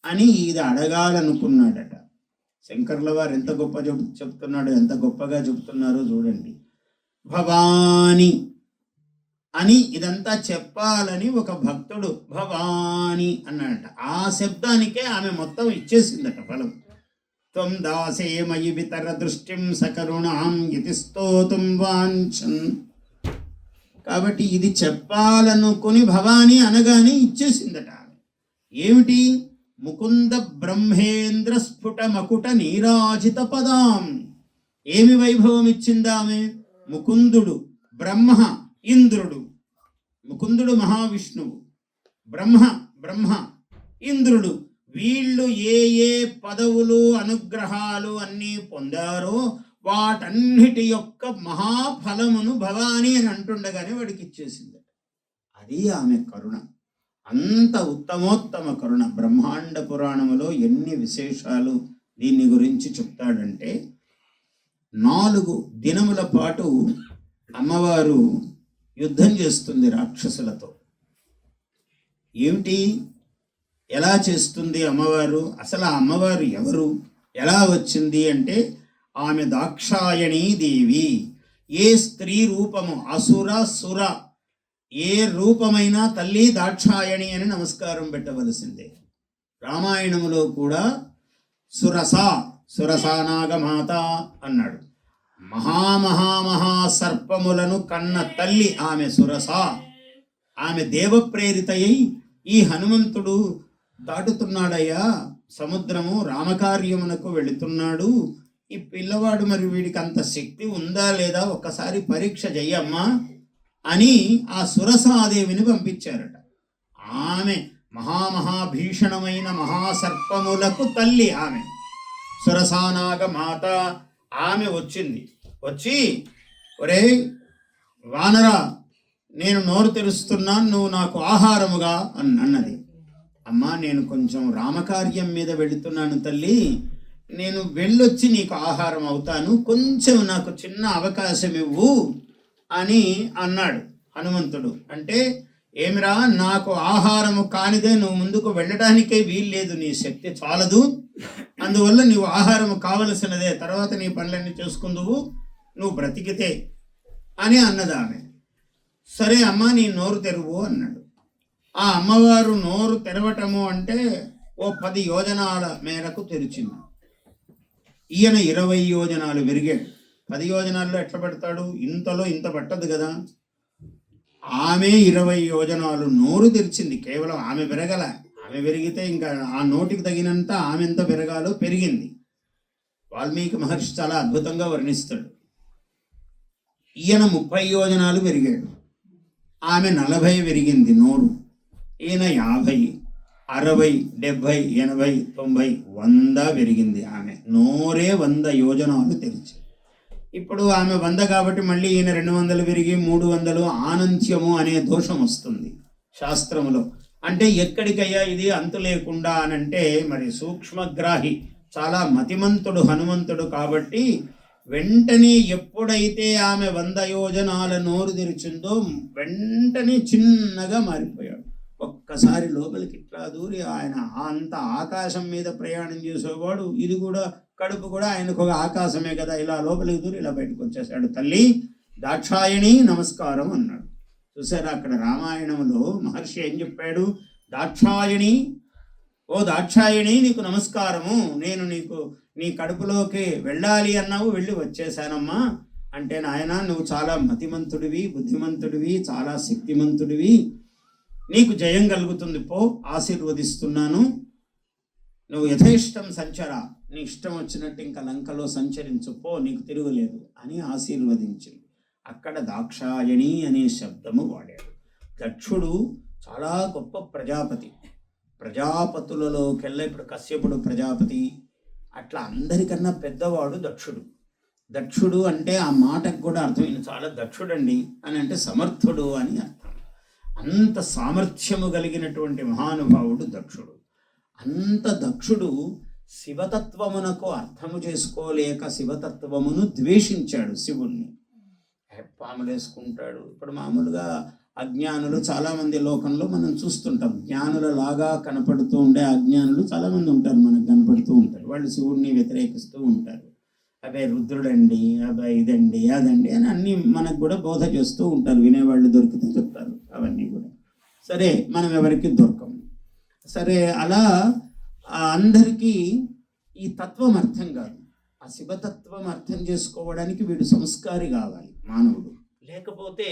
S1: అని ఇది అడగాలనుకున్నాడట. శంకర్ల వారు ఎంత గొప్ప చెప్తున్నాడు, ఎంత గొప్పగా చెప్తున్నారో చూడండి. భవాని అని ఇదంతా చెప్పాలని ఒక భక్తుడు భవాని అన్నాడట. ఆ శబ్దానికే ఆమె మొత్తం ఇచ్చేసిందట ఫలం. త్వం దాసే మయి వితర దృష్టిం సకరుణాం యతి స్తోతుం వాంఛన్. కాబట్టి ఇది చెప్పాలనుకుని భవాని అనగానే ఇచ్చేసిందట. ఏమిటి? ముకుంద బ్రహ్మేంద్ర స్ఫుట మకుట నీరాజిత పదాం. ఏమి వైభవం ఇచ్చిందామె? ముకుందుడు, బ్రహ్మ, ఇంద్రుడు. ముకుందుడు మహావిష్ణువు, బ్రహ్మ, ఇంద్రుడు. వీళ్ళు ఏ ఏ పదవులు అనుగ్రహాలు అన్నీ పొందారో వాటన్నిటి యొక్క మహాఫలమును భవాని అని అంటుండగానే వాడికి ఇచ్చేసింది. అది ఆమె కరుణ, అంత ఉత్తమోత్తమ కరుణ. బ్రహ్మాండ పురాణములో ఎన్ని విశేషాలు దీన్ని గురించి చెప్తాడంటే, 4 దినముల పాటు అమ్మవారు యుద్ధం చేస్తుంది రాక్షసులతో. ఏమిటి, ఎలా చేస్తుంది అమ్మవారు? అసలు ఆ అమ్మవారు ఎవరు, ఎలా వచ్చింది అంటే, ఆమె దాక్షాయణీ దేవి. ఏ స్త్రీ రూపము, అసుర సుర ఏ రూపమైనా తల్లి దాక్షాయణి అని నమస్కారం పెట్టవలసిందే. రామాయణములో కూడా సురసానాగమాత అన్నాడు. మహామహామహా సర్పములను కన్న తల్లి ఆమె సురస. ఆమె దేవప్రేరితయ్యి ఈ హనుమంతుడు దాటుతున్నాడయ్యా సముద్రము, రామకార్యమునకు వెళుతున్నాడు, ఈ పిల్లవాడు మరి వీడికి అంత శక్తి ఉందా లేదా ఒక్కసారి పరీక్ష చెయ్యమ్మా అని ఆ సురసాదేవిని పంపించారట. ఆమె మహామహాభీషణమైన మహాసర్పములకు తల్లి ఆమె సురసానాగ మాత. ఆమె వచ్చింది. వచ్చి, ఒరే వానరా, నేను నోరు తెరుస్తున్నాను, నువ్వు నాకు ఆహారముగా అన్నది. అమ్మా, నేను కొంచెం రామకార్యం మీద వెళుతున్నాను తల్లి, నేను వెళ్ళొచ్చి నీకు ఆహారం అవుతాను, కొంచెం నాకు చిన్న అవకాశం ఇవ్వు అని అన్నాడు హనుమంతుడు. అంటే, ఏమిరా, నాకు ఆహారము కానిదే నువ్వు ముందుకు వెళ్ళడానికే వీల్లేదు, నీ శక్తి చాలదు, అందువల్ల నీవు ఆహారము కావలసినదే, తర్వాత నీ పనులన్నీ చేసుకుందువు, నువ్వు బ్రతికితే అని అన్నది ఆమె. సరే అమ్మ, నీ నోరు తెరువు అన్నాడు. ఆ అమ్మవారు నోరు తెరవటము అంటే ఓ 10 యోజనాల మేరకు తెరిచింది. ఈయన 20 యోజనాలు పెరిగాడు. 10 యోజనాల్లో ఎట్లా పెడతాడు? ఇంతలో ఇంత పట్టదు కదా. ఆమె 20 యోజనాలు నోరు తెరిచింది. కేవలం ఆమె పెరగల, ఆమె పెరిగితే ఇంకా ఆ నోటికి తగినంత ఆమె ఎంత పెరగాలో పెరిగింది. వాల్మీకి మహర్షి చాలా అద్భుతంగా వర్ణిస్తాడు. ఈయన 30 యోజనాలు పెరిగాడు, ఆమె 40 పెరిగింది నోరు. ఈయన 50, 60, 70, 80, 90, 100 పెరిగింది. ఆమె నోరే 100 యోజనాలు తెరిచి. ఇప్పుడు ఆమె 100 కాబట్టి మళ్ళీ ఈయన 200 పెరిగి 300. ఆనంత్యము అనే దోషం వస్తుంది శాస్త్రములో. అంటే ఎక్కడికయ్యా ఇది అంతు లేకుండా అనంటే, మరి సూక్ష్మగ్రాహి, చాలా మతిమంతుడు హనుమంతుడు కాబట్టి వెంటనే ఎప్పుడైతే ఆమె 100 యోజనాల నోరు తెరిచిందో వెంటనే చిన్నగా మారిపోయాడు. ఒక్కసారి లోపలికి ఇట్లా దూరి, ఆయన అంత ఆకాశం మీద ప్రయాణం చేసేవాడు, ఇది కూడా కడుపు కూడా ఆయనకు ఒక ఆకాశమే కదా, ఇలా లోపలికి దూరి ఇలా బయటకు వచ్చేసాడు. తల్లి దాక్షాయణి నమస్కారం అన్నాడు. చూసారా, అక్కడ రామాయణంలో మహర్షి ఏం చెప్పాడు? దాక్షాయణి, ఓ దాక్షాయణి, నీకు నమస్కారము, నేను నీ కడుపులోకి వెళ్ళాలి అన్నావు, వెళ్ళి వచ్చేసానమ్మా. అంటే, నాయన నువ్వు చాలా మతిమంతుడివి, బుద్ధిమంతుడివి, చాలా శక్తిమంతుడివి, నీకు జయం కలుగుతుంది, పో, ఆశీర్వదిస్తున్నాను, నువ్వు యథేష్టం సంచర, నీ ఇష్టం వచ్చినట్టు ఇంకా లంకలో సంచరించు, పో, నీకు తిరుగులేదు అని ఆశీర్వదించింది. అక్కడ దాక్షాయణి అనే శబ్దము వాడాడు. దక్షుడు చాలా గొప్ప ప్రజాపతి. ప్రజాపతులలోకెల్లా ఇప్పుడు కశ్యపుడు ప్రజాపతి, అట్లా అందరికన్నా పెద్దవాడు దక్షుడు. దక్షుడు అంటే ఆ మాటకు కూడా అర్థమైంది, చాలా దక్షుడండి అని అంటే సమర్థుడు అని అర్థం. అంత సామర్థ్యము కలిగినటువంటి మహానుభావుడు దక్షుడు. అంత దక్షుడు శివతత్వమునకు అర్థము చేసుకోలేక శివతత్వమును ద్వేషించాడు శివుణ్ణి. పాములు వేసుకుంటాడు. ఇప్పుడు మామూలుగా అజ్ఞానులు చాలామంది లోకంలో మనం చూస్తుంటాం. జ్ఞానుల లాగా కనపడుతూ ఉండే అజ్ఞానులు చాలామంది ఉంటారు, మనకు కనపడుతూ ఉంటారు. వాళ్ళు శివుడిని వ్యతిరేకిస్తూ ఉంటారు. అబ్బాయి రుద్రుడండి, అబ్బాయి ఇదండి అదండి అని అన్నీ మనకు కూడా బోధ చేస్తూ ఉంటారు. వినేవాళ్ళు దొరికితే చెప్తారు అవన్నీ కూడా. సరే, మనం ఎవరికి దొరకము. సరే, అలా అందరికీ ఈ తత్వం అర్థం కాదు. ఆ శివతత్వం అర్థం చేసుకోవడానికి వీడు సంస్కారి కావాలి మానవుడు. లేకపోతే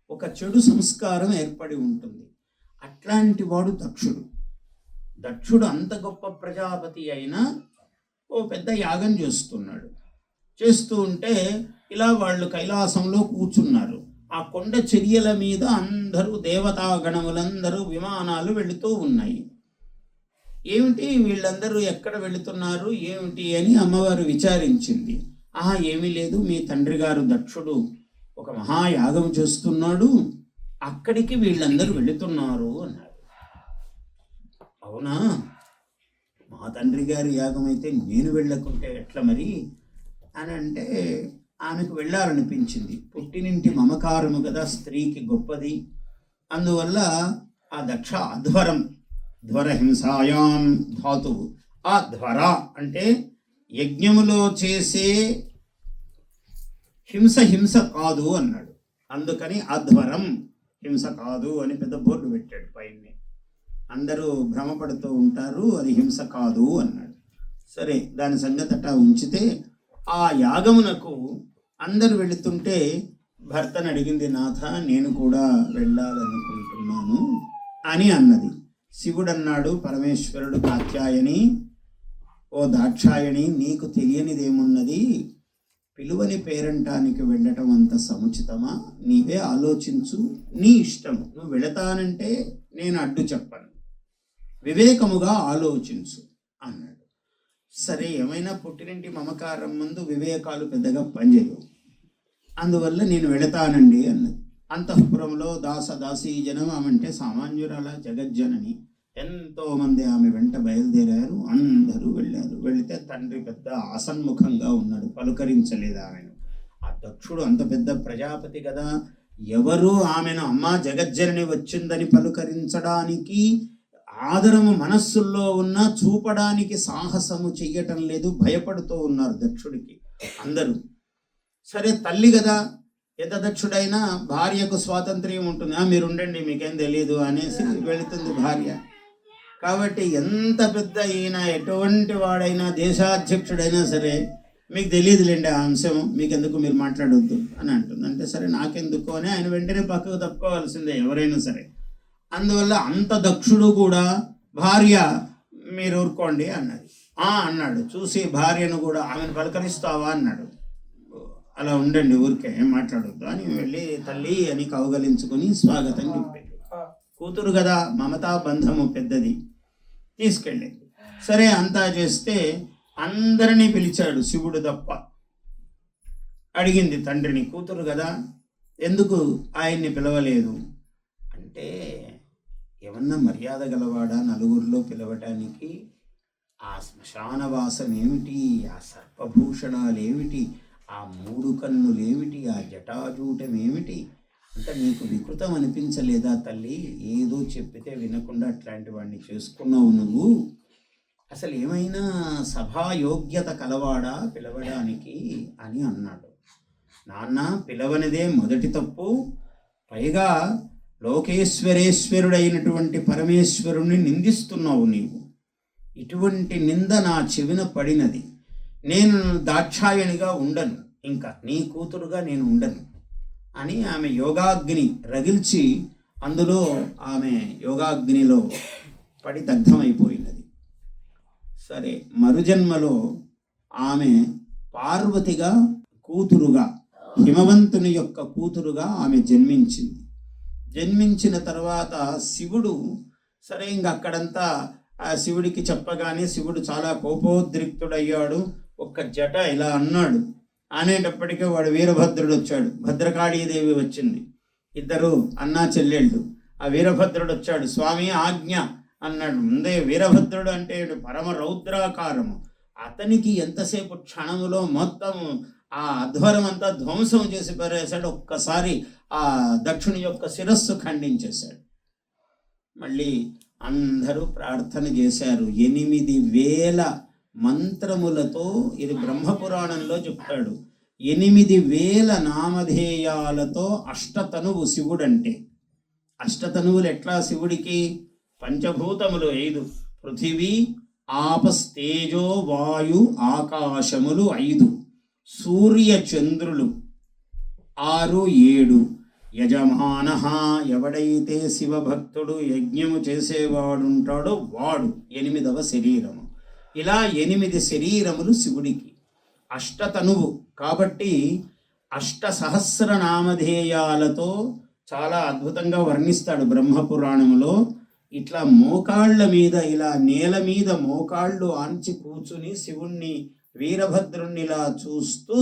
S1: ఒక చెడు సంస్కారం ఏర్పడి ఉంటుంది. అట్లాంటి వాడు దక్షుడు. దక్షుడు అంత గొప్ప ప్రజాపతి అయినా ఓ పెద్ద యాగం చేస్తున్నాడు. చేస్తూ ఉంటే ఇలా వాళ్ళు కైలాసంలో కూర్చున్నారు. ఆ కొండ చర్యల మీద అందరూ దేవతాగణములందరూ విమానాలు వెళుతూ ఉన్నాయి. ఏమిటి వీళ్ళందరూ ఎక్కడ వెళుతున్నారు ఏమిటి అని అమ్మవారు విచారించింది. ఏమీ లేదు, మీ తండ్రి గారు దక్షుడు ఒక మహాయాగం చేస్తున్నాడు, అక్కడికి వీళ్ళందరూ వెళుతున్నారు అన్నారు. అవునా, మా తండ్రి గారి యాగం అయితే నేను వెళ్ళకుంటే ఎట్లా మరి అని అంటే ఆమెకు వెళ్ళాలనిపించింది. పుట్టినింటి మమకారము కదా స్త్రీకి గొప్పది. అందువల్ల ఆ దక్ష అధ్వరం, ధ్వరహింసాయాం ధాతువు. ఆ ధ్వర అంటే యజ్ఞములో చేసే హింస కాదు అన్నాడు. అందుకని అధ్వరం హింస కాదు అని పెద్ద బోర్డు పెట్టాడు పైన. అందరూ భ్రమపడుతూ ఉంటారు, అది హింస కాదు అన్నాడు. సరే, దాని సంగతి అట్టా ఉంచితే ఆ యాగమునకు అందరు వెళుతుంటే భర్తను అడిగింది, నాథ నేను కూడా వెళ్ళాలనుకుంటున్నాను అని అన్నది. శివుడు అన్నాడు, పరమేశ్వరుడు కాత్యాయని, ఓ దాక్షాయణి, నీకు తెలియనిదేమున్నది? పిలువని పేరంటానికి వెళ్ళటం అంత సముచితమా? నీవే ఆలోచించు, నీ ఇష్టం. నువ్వు వెళతానంటే నేను అడ్డు చెప్పను, వివేకముగా ఆలోచించు అన్నాడు. సరే, ఏమైనా పుట్టినింటి మమకారం ముందు వివేకాలు పెద్దగా పనిచేయవు. అందువల్ల నేను వెళతానండి అన్నది. అంతఃపురంలో దాసీ జనం, ఆమెంటే సామాన్యురాల జగజ్జనని. ఎంతోమంది ఆమె వెంట బయలుదేరారు, అందరూ వెళ్ళారు. వెళితే తండ్రి పెద్ద ఆసన్ముఖంగా ఉన్నాడు, పలుకరించలేదు ఆమెను. ఆ దక్షుడు అంత పెద్ద ప్రజాపతి కదా, ఎవరు ఆమెను అమ్మా జగజ్జనని వచ్చిందని పలుకరించడానికి ఆదరము మనస్సుల్లో ఉన్న చూపడానికి సాహసము చెయ్యటం లేదు, భయపడుతూ ఉన్నారు దక్షుడికి అందరూ. సరే, తల్లి కదా, ఎంత దక్షుడైనా భార్యకు స్వాతంత్ర్యం ఉంటుంది. మీరు ఉండండి, మీకేం తెలియదు అనేసి వెళుతుంది భార్య. కాబట్టి ఎంత పెద్ద ఈయన ఎటువంటి వాడైనా దేశాధ్యక్షుడైనా సరే మీకు తెలియదులేండి ఆ అంశం, మీకెందుకు, మీరు మాట్లాడొద్దు అని అంటుంది. అంటే సరే నాకెందుకు అని ఆయన వెంటనే పక్కకు తప్పుకోవాల్సిందే ఎవరైనా సరే. అందువల్ల అంత దక్షుడు కూడా భార్య మీరు ఊరుకోండి అన్నది. అన్నాడు. చూసి భార్యను కూడా ఆమెను పలకరిస్తావా అన్నాడు. అలా ఉండండి, ఊరికే ఏం మాట్లాడొద్దు అని వెళ్ళి తల్లి అని కౌగలించుకొని స్వాగతం చెప్పాడు. కూతురు కదా, మమతా బంధము పెద్దది, తీసుకెళ్ళింది. సరే, అంతా చేస్తే అందరినీ పిలిచాడు శివుడు తప్ప. అడిగింది తండ్రిని, కూతురు కదా ఎందుకు ఆయన్ని పిలవలేదు అంటే, ఏమన్నా మర్యాద గలవాడా నలుగురిలో పిలవటానికి? ఆ శ్మశానవాసం ఏమిటి, ఆ సర్పభూషణాలు ఏమిటి, ఆ 3 కన్నులు ఏమిటి, ఆ జటాజూటం ఏమిటి అంటే నీకు వికృతం అనిపించలేదా తల్లి? ఏదో చెప్పితే వినకుండా అట్లాంటి వాడిని చేసుకున్నావు నువ్వు. అసలు ఏమైనా సభాయోగ్యత కలవాడా పిలవడానికి అని అన్నాడు. నాన్న, పిలవనిదే మొదటి తప్పు. పైగా లోకేశ్వరేశ్వరుడైనటువంటి పరమేశ్వరుణ్ణి నిందిస్తున్నావు నీవు. ఇటువంటి నింద నా చెవిన పడినది. నేను దాక్షాయణిగా ఉండను, ఇంకా నీ కూతురుగా నేను ఉండను అని ఆమె యోగాగ్ని రగిల్చి అందులో ఆమె యోగాగ్నిలో పడి దగ్ధమైపోయినది. సరే, మరుజన్మలో ఆమె పార్వతిగా కూతురుగా, హిమవంతుని యొక్క కూతురుగా ఆమె జన్మించింది. జన్మించిన తర్వాత శివుడు సరే ఇంక అక్కడంతా ఆ శివుడికి చెప్పగానే శివుడు చాలా కోపోద్రిక్తుడయ్యాడు. ఒక్క జట ఇలా అన్నాడు. అనేటప్పటికే వాడు వీరభద్రుడు వచ్చాడు, భద్రకాళీదేవి వచ్చింది, ఇద్దరు అన్నా చెల్లెళ్ళు. ఆ వీరభద్రుడు వచ్చాడు, స్వామి ఆజ్ఞ అన్నాడు. ముందే వీరభద్రుడు అంటే పరమ రౌద్రాకారము. అతనికి ఎంతసేపు క్షణములో మొత్తం ఆ అధ్వరం అంతా ధ్వంసం చేసి పారేశాడు. ఒక్కసారి ఆ దక్షుని యొక్క శిరస్సు ఖండించేశాడు. మళ్ళీ అందరూ ప్రార్థన చేశారు. 8,000 మంత్రములతో, ఇది బ్రహ్మపురాణంలో చెప్తాడు, 8,000 నామధేయాలతో అష్టతనువు శివుడంటే. అష్టతనువులు ఎట్లా శివుడికి? పంచభూతములు 5, పృథివీ ఆపస్తేజో వాయు ఆకాశములు 5, సూర్య చంద్రులు 6, 7, యజమాన, ఎవడైతే శివభక్తుడు యజ్ఞము చేసేవాడుంటాడో వాడు 8వ శరీరము. ఇలా 8 శరీరములు శివుడికి. అష్టతనువు కాబట్టి 8,000 నామధేయాలతో చాలా అద్భుతంగా వర్ణిస్తాడు బ్రహ్మపురాణములో. ఇట్లా మోకాళ్ళ మీద, ఇలా నేల మీద మోకాళ్ళు ఆంచి కూర్చుని శివుణ్ణి, వీరభద్రుణ్ణి ఇలా చూస్తూ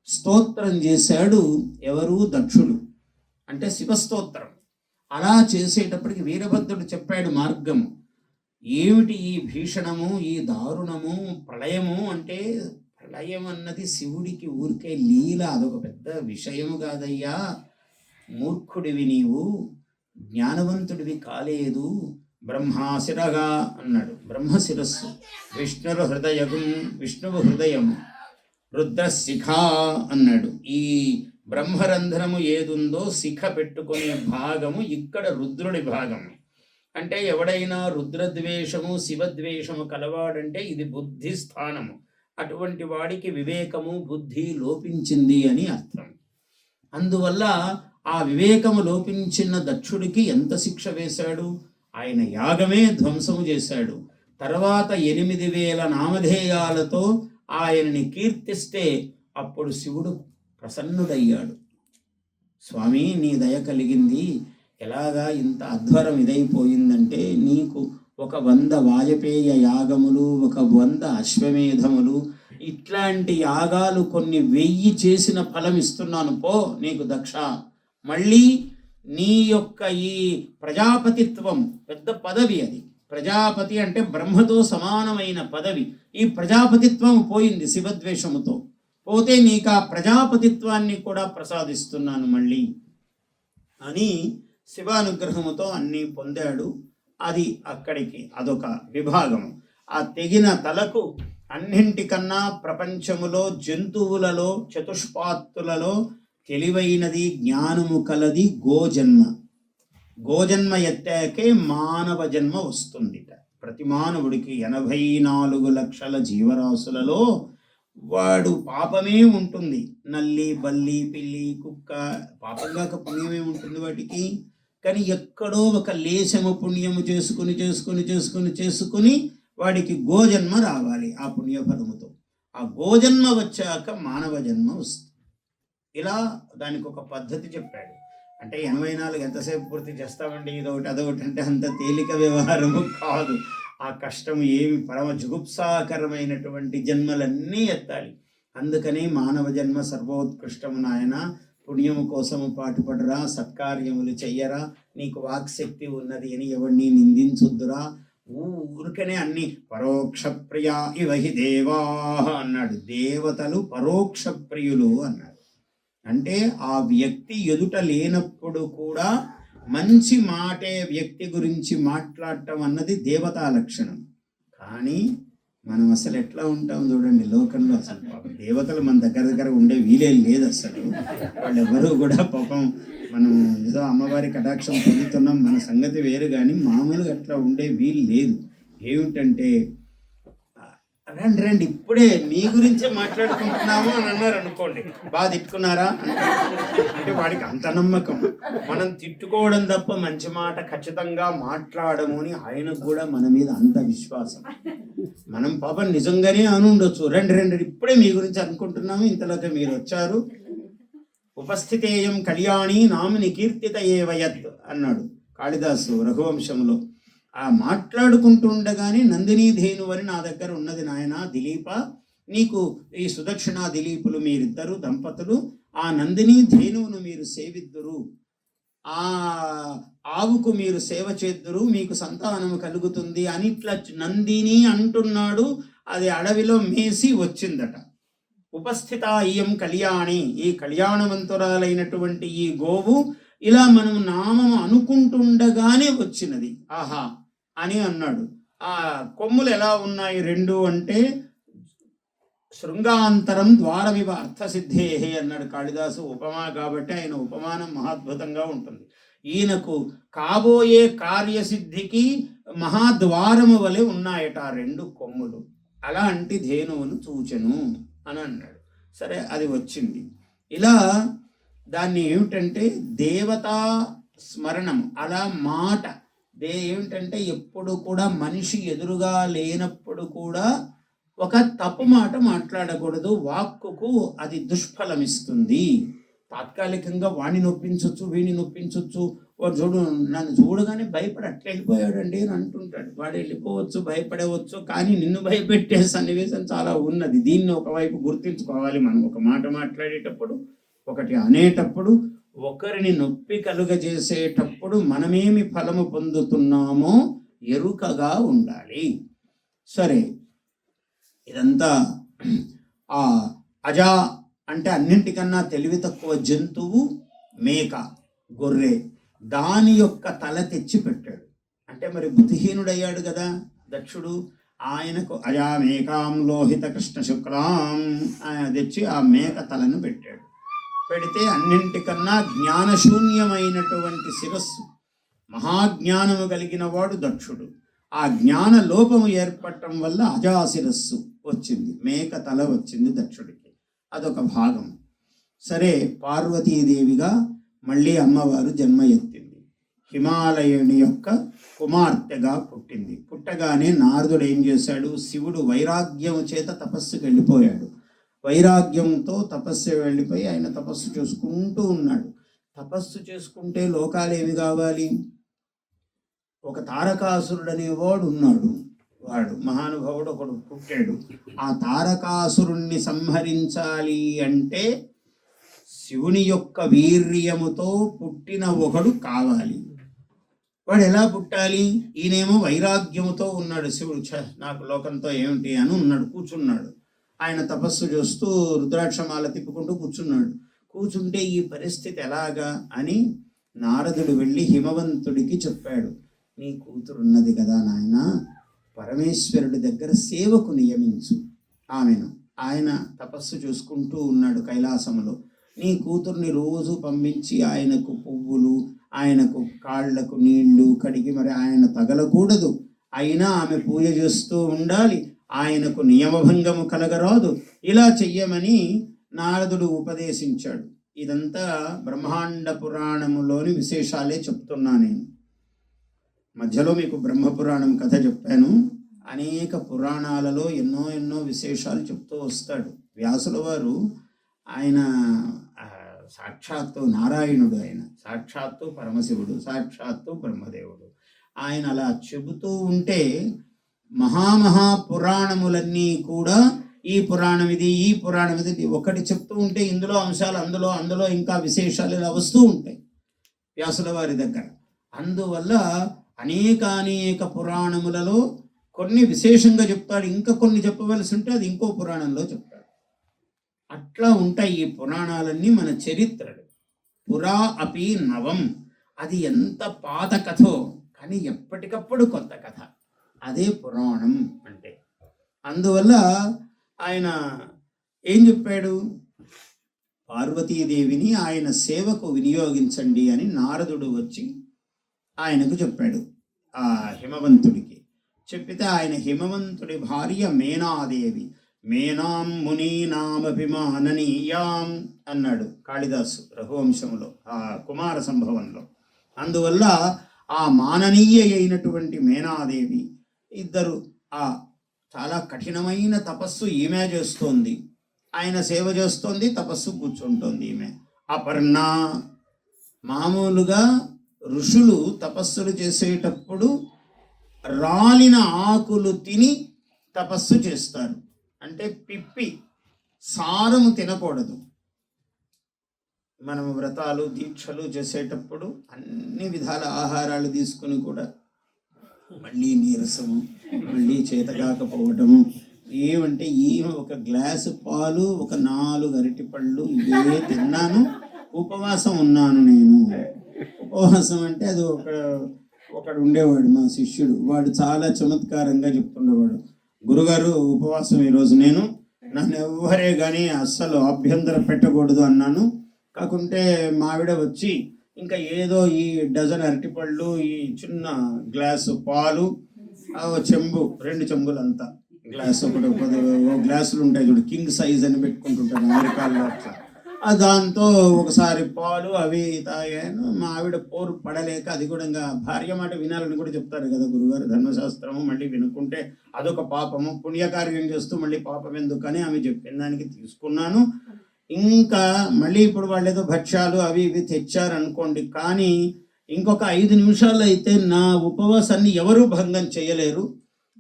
S1: స్తోత్రం చేశాడు. ఎవరు? దక్షుడు. అంటే శివస్తోత్రం. అలా చేసేటప్పటికి వీరభద్రుడు చెప్పాడు మార్గము. ఏమిటి ఈ భీషణము, ఈ దారుణము, ప్రళయము అంటే, ప్రళయం అన్నది శివుడికి ఊరికే లీల, అదొక పెద్ద విషయము కాదయ్యా, మూర్ఖుడివి నీవు, జ్ఞానవంతుడివి కాలేదు. బ్రహ్మాశిరగా అన్నాడు. బ్రహ్మశిరస్సు. విష్ణురు హృదయము, విష్ణువు హృదయము. రుద్రశిఖ అన్నాడు. ఈ బ్రహ్మరంధ్రము ఏదుందో శిఖ పెట్టుకునే భాగము ఇక్కడ రుద్రుడి భాగము. అంటే ఎవడైనా రుద్రద్వేషము శివద్వేషము కలవాడంటే ఇది బుద్ధి స్థానము. అటువంటి వాడికి వివేకము బుద్ధి లోపించింది అని అర్థం. అందువల్ల ఆ వివేకము లోపించిన దక్షుడికి ఎంత శిక్ష వేశాడు? ఆయన యాగమే ధ్వంసము చేశాడు. తర్వాత 8,000 నామధేయాలతో ఆయనని కీర్తిస్తే అప్పుడు శివుడు ప్రసన్నుడయ్యాడు. స్వామి, నీ దయ కలిగింది. ఎలాగా ఇంత అధ్వరం ఇదైపోయిందంటే, నీకు 100 వాజపేయ యాగములు, 100 అశ్వమేధములు, ఇట్లాంటి యాగాలు కొన్ని 1000 చేసిన ఫలం ఇస్తున్నాను పో నీకు దక్ష. మళ్ళీ నీ యొక్క ఈ ప్రజాపతిత్వం పెద్ద పదవి. అది ప్రజాపతి అంటే బ్రహ్మతో సమానమైన పదవి. ఈ ప్రజాపతిత్వం పోయింది శివద్వేషముతో. పోతే నీకు ఆ ప్రజాపతిత్వాన్ని కూడా ప్రసాదిస్తున్నాను మళ్ళీ అని శివానుగ్రహముతో అన్నీ పొందాడు. అది అక్కడికి అదొక విభాగము. ఆ తెగిన తలకు అన్నింటికన్నా ప్రపంచములో జంతువులలో చతుష్పాత్తులలో తెలివైనది, జ్ఞానము కలది గోజన్మ. గోజన్మ ఎత్తాకే మానవ జన్మ వస్తుంది. ప్రతి మానవుడికి 84 లక్షల జీవరాశులలో వాడు పాపమే ఉంటుంది. నల్లి, బల్లి, పిల్లి, కుక్క, పాపంగా పుణ్యమే ఉంటుంది వాటికి. కానీ ఎక్కడో ఒక లేశము పుణ్యము చేసుకుని చేసుకుని చేసుకుని చేసుకుని వాడికి గోజన్మ రావాలి. ఆ పుణ్యఫలముతో ఆ గోజన్మ వచ్చాక మానవ జన్మ వస్తుంది. ఇలా దానికి ఒక పద్ధతి చెప్పాడు. అంటే 84 ఎంతసేపు పూర్తి చేస్తామండి, ఇదొకటి అదొకటి అంటే అంత తేలిక వ్యవహారము కాదు. ఆ కష్టం ఏమి, పరమ జుగుప్సాకరమైనటువంటి జన్మలన్నీ ఎత్తాలి. అందుకని మానవ జన్మ సర్వోత్కృష్టము నాయన. పుణ్యము కోసము పాటుపడరా, సత్కార్యములు చెయ్యరా, నీకు వాక్శక్తి ఉన్నది అని ఎవరిని నిందించొద్దురా. ఊరికనే అన్ని పరోక్ష ప్రియా ఇవహి దేవా అన్నాడు. దేవతలు పరోక్ష ప్రియులు అన్నాడు. అంటే ఆ వ్యక్తి ఎదుట లేనప్పుడు కూడా మంచి మాటే వ్యక్తి గురించి మాట్లాడటం అన్నది దేవతా లక్షణం. కానీ మనం అసలు ఎట్లా ఉంటాం చూడండి లోకంలో. అసలు పాపం దేవతలు మన దగ్గర ఉండే వీలే లేదు అసలు. వాళ్ళు ఎవరు కూడా పాపం, మనం ఏదో అమ్మవారి కటాక్షం పొందుతున్నాం, మన సంగతి వేరు. కానీ మామూలుగా అట్లా ఉండే వీలు లేదు. ఏమిటంటే, రండి రండి ఇప్పుడే మీ గురించే మాట్లాడుకుంటున్నాము అని అన్నారు అనుకోండి, బాగా తిట్టుకున్నారా అంటే వాడికి అంత నమ్మకం. మనం తిట్టుకోవడం తప్ప మంచి మాట ఖచ్చితంగా మాట్లాడము అని ఆయనకు కూడా మన మీద అంత విశ్వాసం. మనం పాపం నిజంగానే అనుండొచ్చు, రండి రండి ఇప్పుడే మీ గురించి అనుకుంటున్నాము, ఇంతలోకి మీరు వచ్చారు. ఉపస్థితేయం కళ్యాణి నామిని కీర్తిత ఏవయత్ అన్నాడు కాళిదాసు రఘువంశంలో. ఆ మాట్లాడుకుంటూ ఉండగానే నందినీ ధేను అని నా దగ్గర ఉన్నది నాయన దిలీప, నీకు ఈ సుదక్షిణ దిలీపులు మీరిద్దరు దంపతులు, ఆ నందినీ ధేనువును మీరు సేవిద్దురు, ఆ ఆవుకు మీరు సేవ చేద్దురు, మీకు సంతానము కలుగుతుంది అని ఇట్లా నందిని అంటున్నాడు. అది అడవిలో మేసి వచ్చిందట. ఉపస్థిత ఇయం కళ్యాణి, ఈ కళ్యాణవంతురాలైనటువంటి ఈ గోవు ఇలా మనం నామము అనుకుంటుండగానే వచ్చినది ఆహా అని అన్నాడు. ఆ కొమ్ములు ఎలా ఉన్నాయి రెండు అంటే శృంగాంతరం ద్వారమివ అర్థసిద్ధేహే అన్నాడు కాళిదాసు. ఉపమా కాబట్టి ఆయన ఉపమానం మహాద్భుతంగా ఉంటుంది. ఈయనకు కాబోయే కార్యసిద్ధికి మహాద్వారము వలె ఉన్నాయట ఆ రెండు కొమ్ములు, అలాంటి ధేనువును చూచెను అని అన్నాడు. సరే, అది వచ్చింది. ఇలా దాన్ని ఏమిటంటే దేవతా స్మరణం, అలా మాట ఏమిటంటే ఎప్పుడు కూడా మనిషి ఎదురుగా లేనప్పుడు కూడా ఒక తప్పు మాట మాట్లాడకూడదు. వాక్కుకు అది దుష్ఫలం ఇస్తుంది. తాత్కాలికంగా వాడిని నొప్పించవచ్చు, వీడిని నొప్పించవచ్చు. వాడు చూడు, నన్ను చూడగానే భయపడి అట్లా వెళ్ళిపోయాడండి అని అంటుంటాడు. వాడు వెళ్ళిపోవచ్చు, భయపడవచ్చు, కానీ నిన్ను భయపెట్టే సన్నివేశం చాలా ఉన్నది. దీన్ని ఒకవైపు గుర్తించుకోవాలి మనం. ఒక మాట మాట్లాడేటప్పుడు, ఒకటి అనేటప్పుడు, ఒకరిని నొప్పి కలుగజేసేటప్పుడు మనమేమి ఫలము పొందుతున్నామో ఎరుకగా ఉండాలి. సరే, ఇదంతా ఆ అజా అంటే అన్నింటికన్నా తెలివి తక్కువ జంతువు మేక, గొర్రె. దాని యొక్క తల తెచ్చి పెట్టాడు. అంటే మరి బుద్ధిహీనుడయ్యాడు కదా దక్షుడు. ఆయనకు అజా మేకాం లోహిత కృష్ణ శుక్లాం తెచ్చి ఆ మేక తలను పెట్టాడు. పెడితే అన్నింటికన్నా జ్ఞానశూన్యమైనటువంటి శిరస్సు, మహాజ్ఞానము కలిగిన వాడు దక్షుడు. ఆ జ్ఞాన లోపము ఏర్పడటం వల్ల అజాశిరస్సు వచ్చింది, మేక తల వచ్చింది దక్షుడికి. అదొక భాగం. సరే, పార్వతీదేవిగా మళ్ళీ అమ్మవారు జన్మ ఎత్తింది. హిమాలయుని యొక్క కుమార్తెగా పుట్టింది. పుట్టగానే నారదుడు ఏం చేశాడు? శివుడు వైరాగ్యము చేత తపస్సుకి వెళ్ళిపోయాడు. వైరాగ్యంతో తపస్సు వెళ్ళిపోయి ఆయన తపస్సు చేసుకుంటూ ఉన్నాడు. తపస్సు చేసుకుంటే లోకాలు ఏమి కావాలి? ఒక తారకాసురుడు అనేవాడు ఉన్నాడు. వాడు మహానుభావుడు ఒకడు పుట్టాడు. ఆ తారకాసురుణ్ణి సంహరించాలి అంటే శివుని యొక్క వీర్యముతో పుట్టిన ఒకడు కావాలి. వాడు ఎలా పుట్టాలి? ఈయనేమో వైరాగ్యముతో ఉన్నాడు. శివుడు నాకు లోకంతో ఏమిటి అని ఉన్నాడు, కూర్చున్నాడు. ఆయన తపస్సు చేస్తూ రుద్రాక్షమాల తిప్పుకుంటూ కూర్చున్నాడు. కూర్చుంటే ఈ పరిస్థితి ఎలాగా అని నారదుడు వెళ్ళి హిమవంతుడికి చెప్పాడు. నీ కూతురున్నది కదా నాయన, పరమేశ్వరుడి దగ్గర సేవకు నియమించు ఆమెను. ఆయన తపస్సు చూసుకుంటూ ఉన్నాడు కైలాసములో. నీ కూతుర్ని రోజు పంపించి ఆయనకు పువ్వులు, ఆయనకు కాళ్లకు నీళ్లు కడిగి, మరి ఆయన తగలకూడదు, అయినా ఆమె పూజ చేస్తూ ఉండాలి, ఆయనకు నియమభంగము కలగరాదు, ఇలా చెయ్యమని నారదుడు ఉపదేశించాడు. ఇదంతా బ్రహ్మాండ పురాణములోని విశేషాలే చెప్తున్నా నేను. మధ్యలో మీకు బ్రహ్మపురాణం కథ చెప్పాను. అనేక పురాణాలలో ఎన్నో ఎన్నో విశేషాలు చెప్తూ వస్తాడు వ్యాసుల వారు. ఆయన సాక్షాత్తు నారాయణుడు, ఆయన సాక్షాత్తు పరమశివుడు, సాక్షాత్తు బ్రహ్మదేవుడు. ఆయన అలా చెబుతూ ఉంటే మహాపురాణములన్నీ కూడా ఈ పురాణం ఇది, ఈ పురాణం ఇది, ఒకటి చెప్తూ ఉంటే ఇందులో అంశాలు అందులో ఇంకా విశేషాలు ఇలా వస్తూ ఉంటాయి వ్యాసుల వారి దగ్గర. అందువల్ల అనేక పురాణములలో కొన్ని విశేషంగా చెప్తాడు, ఇంకా కొన్ని చెప్పవలసి ఉంటే అది ఇంకో పురాణంలో చెప్తాడు. అట్లా ఉంటాయి ఈ పురాణాలన్నీ మన చరిత్రలు. పురా అపి నవం, అది ఎంత పాత కథో కానీ ఎప్పటికప్పుడు కొత్త కథ, అదే పురాణం అంటే. అందువల్ల ఆయన ఏం చెప్పాడు? పార్వతీదేవిని ఆయన సేవకు వినియోగించండి అని నారదుడు వచ్చి ఆయనకు చెప్పాడు, ఆ హిమవంతుడికి. చెప్పితే ఆయన హిమవంతుడి భార్య మేనాదేవి, మేనాం మునీనామభిమాననీయాం అన్నాడు కాళిదాసు రఘువంశంలో, ఆ కుమార సంభవంలో. అందువల్ల ఆ మాననీయ అయినటువంటి మేనాదేవి ఇద్దరు ఆ చాలా కఠినమైన తపస్సు ఈమె చేస్తోంది, ఆయన సేవ చేస్తోంది, తపస్సు కూర్చుంటోంది ఈమె. అపర్ణ, మామూలుగా ఋషులు తపస్సులు చేసేటప్పుడు రాలిన ఆకులు తిని తపస్సు చేస్తారు. అంటే పిప్పి, సారము తినకూడదు. మనము వ్రతాలు దీక్షలు చేసేటప్పుడు అన్ని విధాల ఆహారాలు తీసుకుని కూడా మళ్ళీ నీరసము, మళ్ళీ చేతకాకపోవటము, ఏమంటే ఈమె ఒక గ్లాసు పాలు, ఒక 4 అరటిపళ్ళు ఇవే తిన్నాను, ఉపవాసం ఉన్నాను నేను. ఉపవాసం అంటే అది ఒకడు ఉండేవాడు మా శిష్యుడు, వాడు చాలా చమత్కారంగా చెప్తుండేవాడు. గురుగారు ఉపవాసం ఈరోజు నేను, నన్ను ఎవ్వరే కానీ అస్సలు అభ్యంతర పెట్టకూడదు అన్నాను. కాకుంటే మావిడ వచ్చి ఇంకా ఏదో ఈ డజన్ అరటిపళ్ళు, ఈ చిన్న గ్లాసు పాలు, చెంబు 2 చెంబులు అంతా, గ్లాస్ ఒకటి గ్లాసులు ఉంటాయి చూడు, కింగ్ సైజ్ అని పెట్టుకుంటుంటాను అమెరికాలో అట్లా, దాంతో ఒకసారి పాలు అవి తాగాను. మా ఆవిడ పోరు పడలేక, అది కూడా ఇంకా భార్య మాట వినాలని కూడా చెప్తారు కదా గురుగారు, ధర్మశాస్త్రము, మళ్ళీ వినుకుంటే అదొక పాపము, పుణ్యకార్యం చేస్తూ మళ్ళీ పాపం ఎందుకని ఆమె చెప్పిన దానికి తీసుకున్నాను. ఇంకా మళ్ళీ ఇప్పుడు వాళ్ళు ఏదో భక్ష్యాలు అవి ఇవి తెచ్చారనుకోండి, కానీ ఇంకొక 5 నిమిషాలు అయితే నా ఉపవాసాన్ని ఎవరూ భంగం చేయలేరు,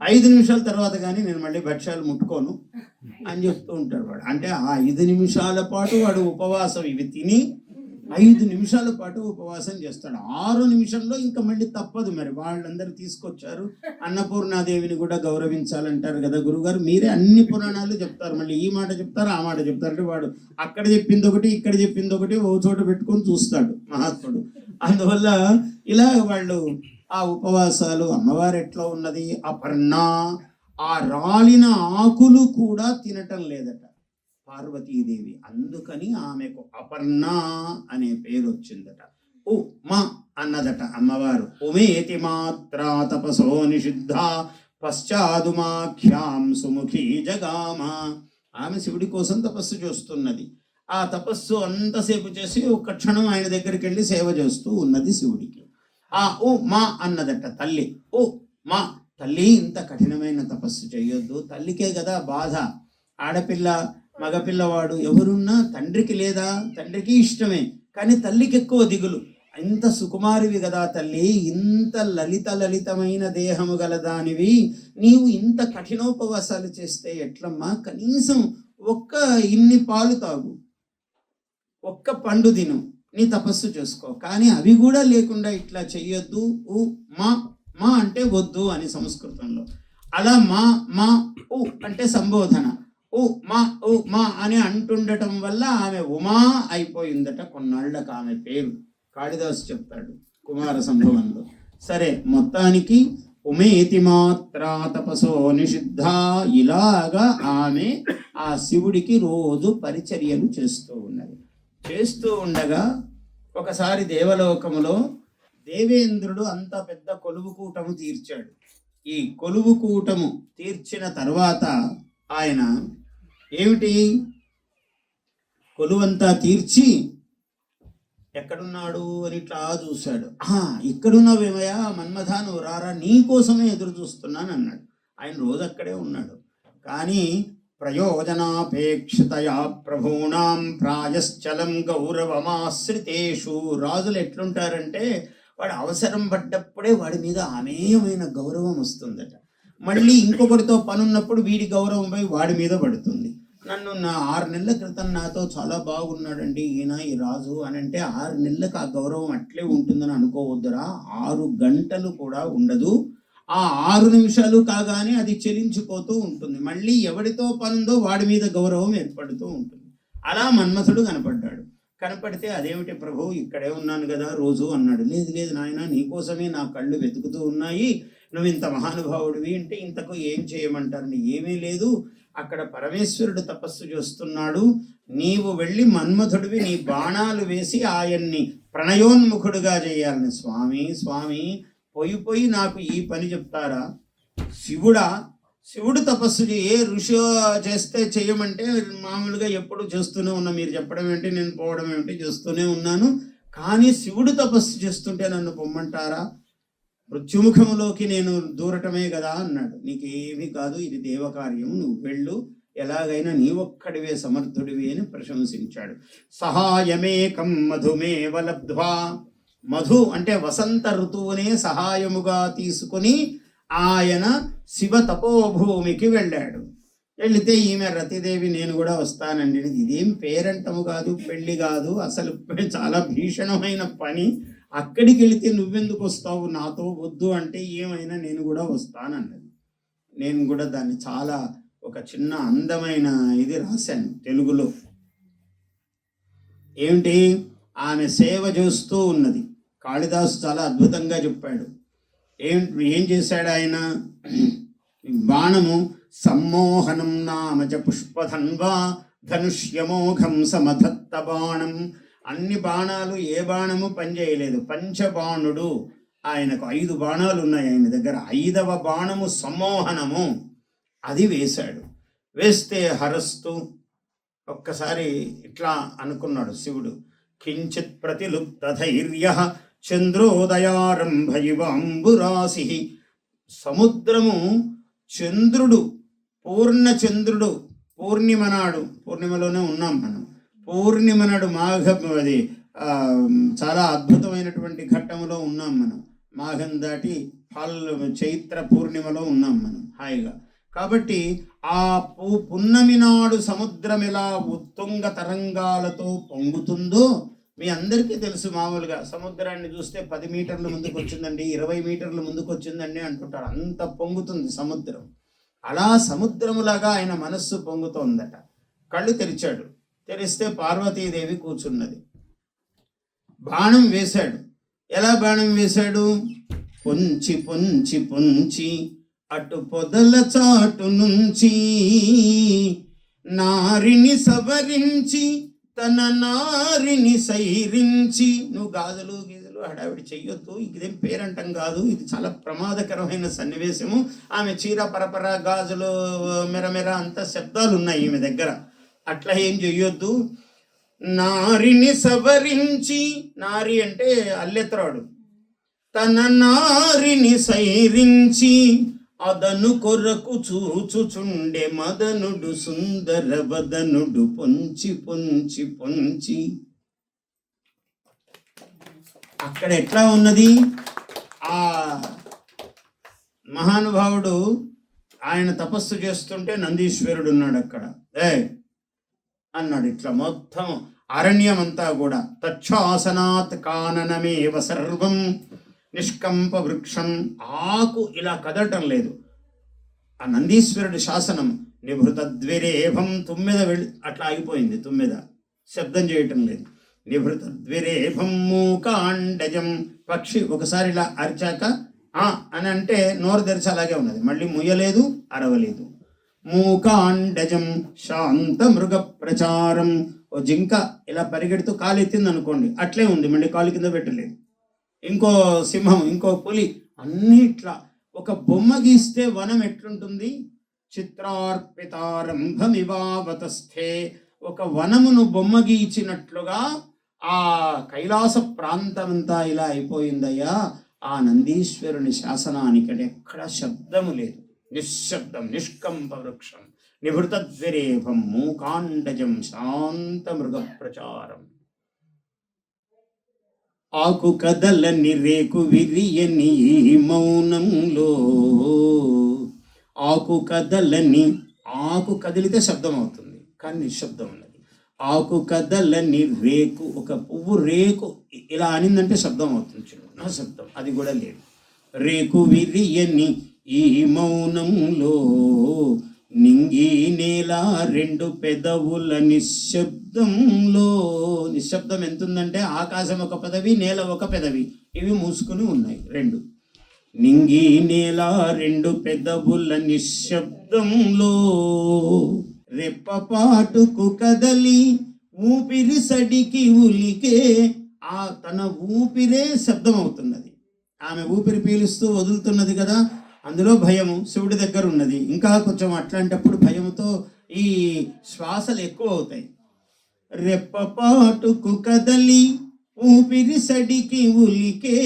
S1: 5 నిమిషాల తర్వాత కానీ నేను మళ్ళీ భక్ష్యాలు ముట్టుకోను అని చెప్తూ ఉంటాడు వాడు. అంటే ఆ 5 నిమిషాల పాటు వాడు ఉపవాసం ఇవి తిని 5 నిమిషాల పాటు ఉపవాసం చేస్తాడు. 6 నిమిషంలో ఇంకా మళ్ళీ తప్పదు. మరి వాళ్ళందరూ తీసుకొచ్చారు, అన్నపూర్ణాదేవిని కూడా గౌరవించాలంటారు కదా గురుగారు, మీరే అన్ని పురాణాలు చెప్తారు, మళ్ళీ ఈ మాట చెప్తారు ఆ మాట చెప్తారు. అంటే వాడు అక్కడ చెప్పింది ఒకటి ఇక్కడ చెప్పింది ఒకటి ఓ చోట పెట్టుకొని చూస్తాడు మహాత్ముడు. అందువల్ల ఇలా వాళ్ళు ఆ ఉపవాసాలు, అమ్మవారు ఎట్లా ఉన్నది, అపర్ణ, ఆ రాలిన ఆకులు కూడా తినటం లేదట పార్వతీదేవి, అందుకని ఆమెకు అపర్ణ అనే పేరు వచ్చిందట. ఉమా అన్నదట అమ్మవారు, ఉమేతి మాత్రా తపసో నిషిద్ధ పశ్చాదుమాఖ్యాం సుముఖీ జగామ. ఆమె శివుడి కోసం తపస్సు చేస్తున్నది. ఆ తపస్సు అంతసేపు చేసి ఒక్క క్షణం ఆయన దగ్గరికి వెళ్ళి సేవ చేస్తూ ఉన్నది శివుడికి. ఓ మా అన్నదట తల్లి, ఓ మా తల్లి, ఇంత కఠినమైన తపస్సు చేయొద్దు, తల్లికే కదా బాధ. ఆడపిల్ల మగపిల్లవాడు ఎవరున్నా తండ్రికి లేదా, తండ్రికి ఇష్టమే, కానీ తల్లికి ఎక్కువ దిగులు. ఇంత సుకుమారివి కదా తల్లి, ఇంత లలితమైన దేహము గల దానివి, నీవు ఇంత కఠినోపవాసాలు చేస్తే ఎట్లమ్మా, కనీసం ఇన్ని పాలు తాగు, ఒక్క పండు తిను, నీ తపస్సు చేసుకో, కానీ అవి కూడా లేకుండా ఇట్లా చెయ్యొద్దు. మా అంటే వద్దు అని సంస్కృతంలో, అలా మా అంటే సంబోధన, మా అని అంటుండటం వల్ల ఆమె ఉమా అయిపోయిందట కొన్నాళ్ళకు ఆమె పేరు. కాళిదాసు చెప్తాడు కుమార సంభవంలో. సరే, మొత్తానికి ఉమేతి మాత్రా తపసో నిషిద్ధ, ఇలాగా ఆమె ఆ శివుడికి రోజు పరిచర్యలు చేస్తూ ఉన్నది. చేస్తూ ఉండగా ఒకసారి దేవలోకములో దేవేంద్రుడు అంత పెద్ద కొలువు కూటము తీర్చాడు. ఈ కొలువు కూటము తీర్చిన తర్వాత ఆయన ఏమిటి, కొలువంతా తీర్చి ఎక్కడున్నాడు అని ఇట్లా చూశాడు. ఇక్కడున్నావేమయ్యా మన్మథ, నువ్వు రారా, నీ కోసమే ఎదురు చూస్తున్నాను అన్నాడు. ఆయన రోజు అక్కడే ఉన్నాడు, కానీ ప్రయోజనాపేక్షితయా ప్రభూణాం ప్రాయశ్చలం గౌరవమాశ్రితేషు. రాజులు ఎట్లుంటారంటే, వాడు అవసరం పడ్డప్పుడే వాడి మీద అమేయమైన గౌరవం వస్తుందట. మళ్ళీ ఇంకొకరితో పనున్నప్పుడు వీడి గౌరవంపై వాడి మీద పడుతుంది. నన్ను 6 నెలల క్రితం నాతో చాలా బాగున్నాడండి ఈయన ఈ రాజు అని అంటే 6 నెలలకు ఆ గౌరవం అట్లే ఉంటుందని అనుకోవద్దురా. 6 గంటలు కూడా ఉండదు, ఆ 6 నిమిషాలు కాగానే అది చెలించిపోతూ ఉంటుంది. మళ్ళీ ఎవడితో పనుందో వాడి మీద గౌరవం ఏర్పడుతూ ఉంటుంది. అలా మన్మథుడు కనపడ్డాడు. కనపడితే, అదేమిటి ప్రభు, ఇక్కడే ఉన్నాను కదా రోజు అన్నాడు. లేదు నాయన, నీకోసమే నా కళ్ళు వెతుకుతూ ఉన్నాయి, నువ్వు ఇంత మహానుభావుడివి అంటే ఇంతకు ఏం చేయమంటారు? ఏమీ లేదు, అక్కడ పరమేశ్వరుడు తపస్సు చేస్తున్నాడు, నీవు వెళ్ళి మన్మథుడివి నీ బాణాలు వేసి ఆయన్ని ప్రణయోన్ముఖుడుగా చేయాలని. స్వామి పోయి నాకు ఈ పని చెప్తారా? శివుడు తపస్సు ఏ ఋషి చేస్తే చేయమంటే మామూలుగా ఎప్పుడు చేస్తూనే ఉన్నా, మీరు చెప్పడం ఏంటి నేను పోవడం ఏమిటి చేస్తూనే ఉన్నాను, కానీ శివుడు తపస్సు చేస్తుంటే నన్ను పొమ్మంటారా? మృత్యుముఖములోకి నేను దూరటమే కదా అన్నాడు. నీకేమీ కాదు, ఇది దేవకార్యం, నువ్వు వెళ్ళు, ఎలాగైనా నీ ఒక్కడివే సమర్థుడివి అని ప్రశంసించాడు. సహాయమేకం మధుమేవ లబ్ధ్వా, మధు అంటే వసంత ఋతువునే సహాయముగా తీసుకుని ఆయన శివ తపోభూమికి వెళ్ళాడు. వెళితే ఈమె రతిదేవి, నేను కూడా వస్తానండి. ఇదేం పేరంటము కాదు, పెళ్లి కాదు, అసలు చాలా భీషణమైన పని, అక్కడికి వెళితే నువ్వెందుకు వస్తావు, నాతో వద్దు అంటే ఏమైనా నేను కూడా వస్తానన్నది. నేను కూడా దాన్ని చాలా ఒక చిన్న అందమైన ఇది రాశాను తెలుగులో. ఏమిటి? ఆమె సేవ చేస్తూ ఉన్నది. కాళిదాసు చాలా అద్భుతంగా చెప్పాడు. ఏం చేశాడు ఆయన? బాణము సమ్మోహనం నామచ పుష్పధన్వా ధనుష్యమోఘం సమధత్త బాణం. అన్ని బాణాలు ఏ బాణము పనిచేయలేదు. పంచబాణుడు, ఆయనకు 5 బాణాలు ఉన్నాయి ఆయన దగ్గర. 5వ బాణము సమ్మోహనము, అది వేశాడు. వేస్తే హరస్తు ఒక్కసారి ఇట్లా అనుకున్నాడు శివుడు. కించిత్ ప్రతిలుప్త ధైర్య చంద్రోదయారంభయువాంబురాశి. సముద్రము చంద్రుడు, పూర్ణచంద్రుడు, పూర్ణిమ నాడు, పూర్ణిమలోనే ఉన్నాం మనం, పూర్ణిమ నాడు అది చాలా అద్భుతమైనటువంటి ఘట్టంలో ఉన్నాం మనం. మాఘం దాటి చైత్ర పూర్ణిమలో ఉన్నాం మనం హాయిగా. కాబట్టి ఆ పున్నమి నాడు సముద్రం ఎలా ఉత్తుంగ తరంగాలతో పొంగుతుందో మీ అందరికీ తెలుసు. మామూలుగా సముద్రాన్ని చూస్తే 10 మీటర్ల ముందుకు వచ్చిందండి, 20 మీటర్ల ముందుకు వచ్చిందండి అంటుంటారు. అంత పొంగుతుంది సముద్రం. అలా సముద్రములాగా ఆయన మనస్సు పొంగుతోందట. కళ్ళు తెరిచాడు. తెరిస్తే పార్వతీదేవి కూర్చున్నది. బాణం వేశాడు. ఎలా బాణం వేశాడు? పొంచి పొంచి పొంచి అటు పొదల చాటు నుంచి నారిని సవరించి తన నారిని సైరించి. నువ్వు గాజులు గీజులు హడావిడి చెయ్యొద్దు, ఇదేం పేరంటం కాదు, ఇది చాలా ప్రమాదకరమైన సన్నివేశము. ఆమె చీర పరపర, గాజులు మెరమెర అంత శబ్దాలు ఉన్నాయి ఈమె దగ్గర. అట్లా ఏం చెయ్యొద్దు. నారిని సవరించి, నారి అంటే అల్లెత్రాడు, తన నారిని సైరించి అదను కొరకు చూచుచుండే మదనుడు సుందర వదనుడు పొంచి పొంచి పొంచి. అక్కడ ఎట్లా ఉన్నది? ఆ మహానుభావుడు ఆయన తపస్సు చేస్తుంటే నందీశ్వరుడు ఉన్నాడు అక్కడ. అన్నాడు ఇట్లా మొత్తం అరణ్యం అంతా కూడా. తచ్చాసనాత్ కాననమేవ సర్వం నిష్కంప వృక్షం. ఆకు ఇలా కదలటం లేదు. ఆ నందీశ్వరుడి శాసనం నిభృతద్విరేభం. తుమ్మెద అట్లా ఆగిపోయింది. తుమ్మెద శబ్దం చేయటం లేదు. నిభృతద్విరేభం మూకాండజం. పక్షి ఒకసారి ఇలా అరిచాక అని అంటే నోరు తెరిచి అలాగే ఉన్నది. మళ్ళీ ముయ్యలేదు, అరవలేదు. మూకాండజం శాంత మృగ ప్రచారం. ఓ జింక ఇలా పరిగెడుతూ కాలు ఎత్తింది అనుకోండి, అట్లే ఉంది, మళ్ళీ కాలు కింద పెట్టలేదు. ఇంకో సింహం, ఇంకో పులి, అన్నిట్లా. ఒక బొమ్మ గీస్తే వనం ఎట్లుంటుంది? చిత్రార్పితారంభమివావతస్థే. ఒక వనమును బొమ్మ గీచినట్లుగా ఆ కైలాస ప్రాంతమంతా ఇలా అయిపోయిందయ్యా. ఆ నందీశ్వరుని శాసనానికి ఎక్కడ శబ్దము లేదు, నిశ్శబ్దం, నిష్కంప వృక్షం. నిభృతద్విరేభం మూకాండజం శాంత మృగ ప్రచారం. ఆకు కదలని రేకు విరియని మౌనంలో. ఆకు కదలని, ఆకు కదిలితే శబ్దం అవుతుంది కానీ నిశ్శబ్దం ఉన్నది. ఆకు కదలని రేకు, ఒక పువ్వు రేకు ఇలా అనిందంటే శబ్దం అవుతుంది, చిన్న శబ్దం, అది కూడా లేదు. రేకు విరియని ఈ మౌనంలో నింగి నేల 2 పెదవుల నిశ్శబ్దంలో. నిశ్శబ్దం ఎంతుందంటే ఆకాశం ఒక పెదవి, నేల ఒక పెదవి, ఇవి మూసుకుని ఉన్నాయి 2. నింగి నేల 2 పెదవుల నిశ్శబ్దంలో. రెప్పపాటుకు కదలి ఊపిరి సడికి ఉలికే. తన ఊపిరే శబ్దం అవుతున్నది. ఆమె ఊపిరి పీలుస్తూ వదులుతున్నది కదా, అందులో భయము శివుడి దగ్గర ఉన్నది. ఇంకా కొంచెం అట్లాంటప్పుడు భయముతో ఈ శ్వాసలు ఎక్కువ అవుతాయి. రెప్పపాటుకు కదలి ఊపిరి సడికి ఉలికే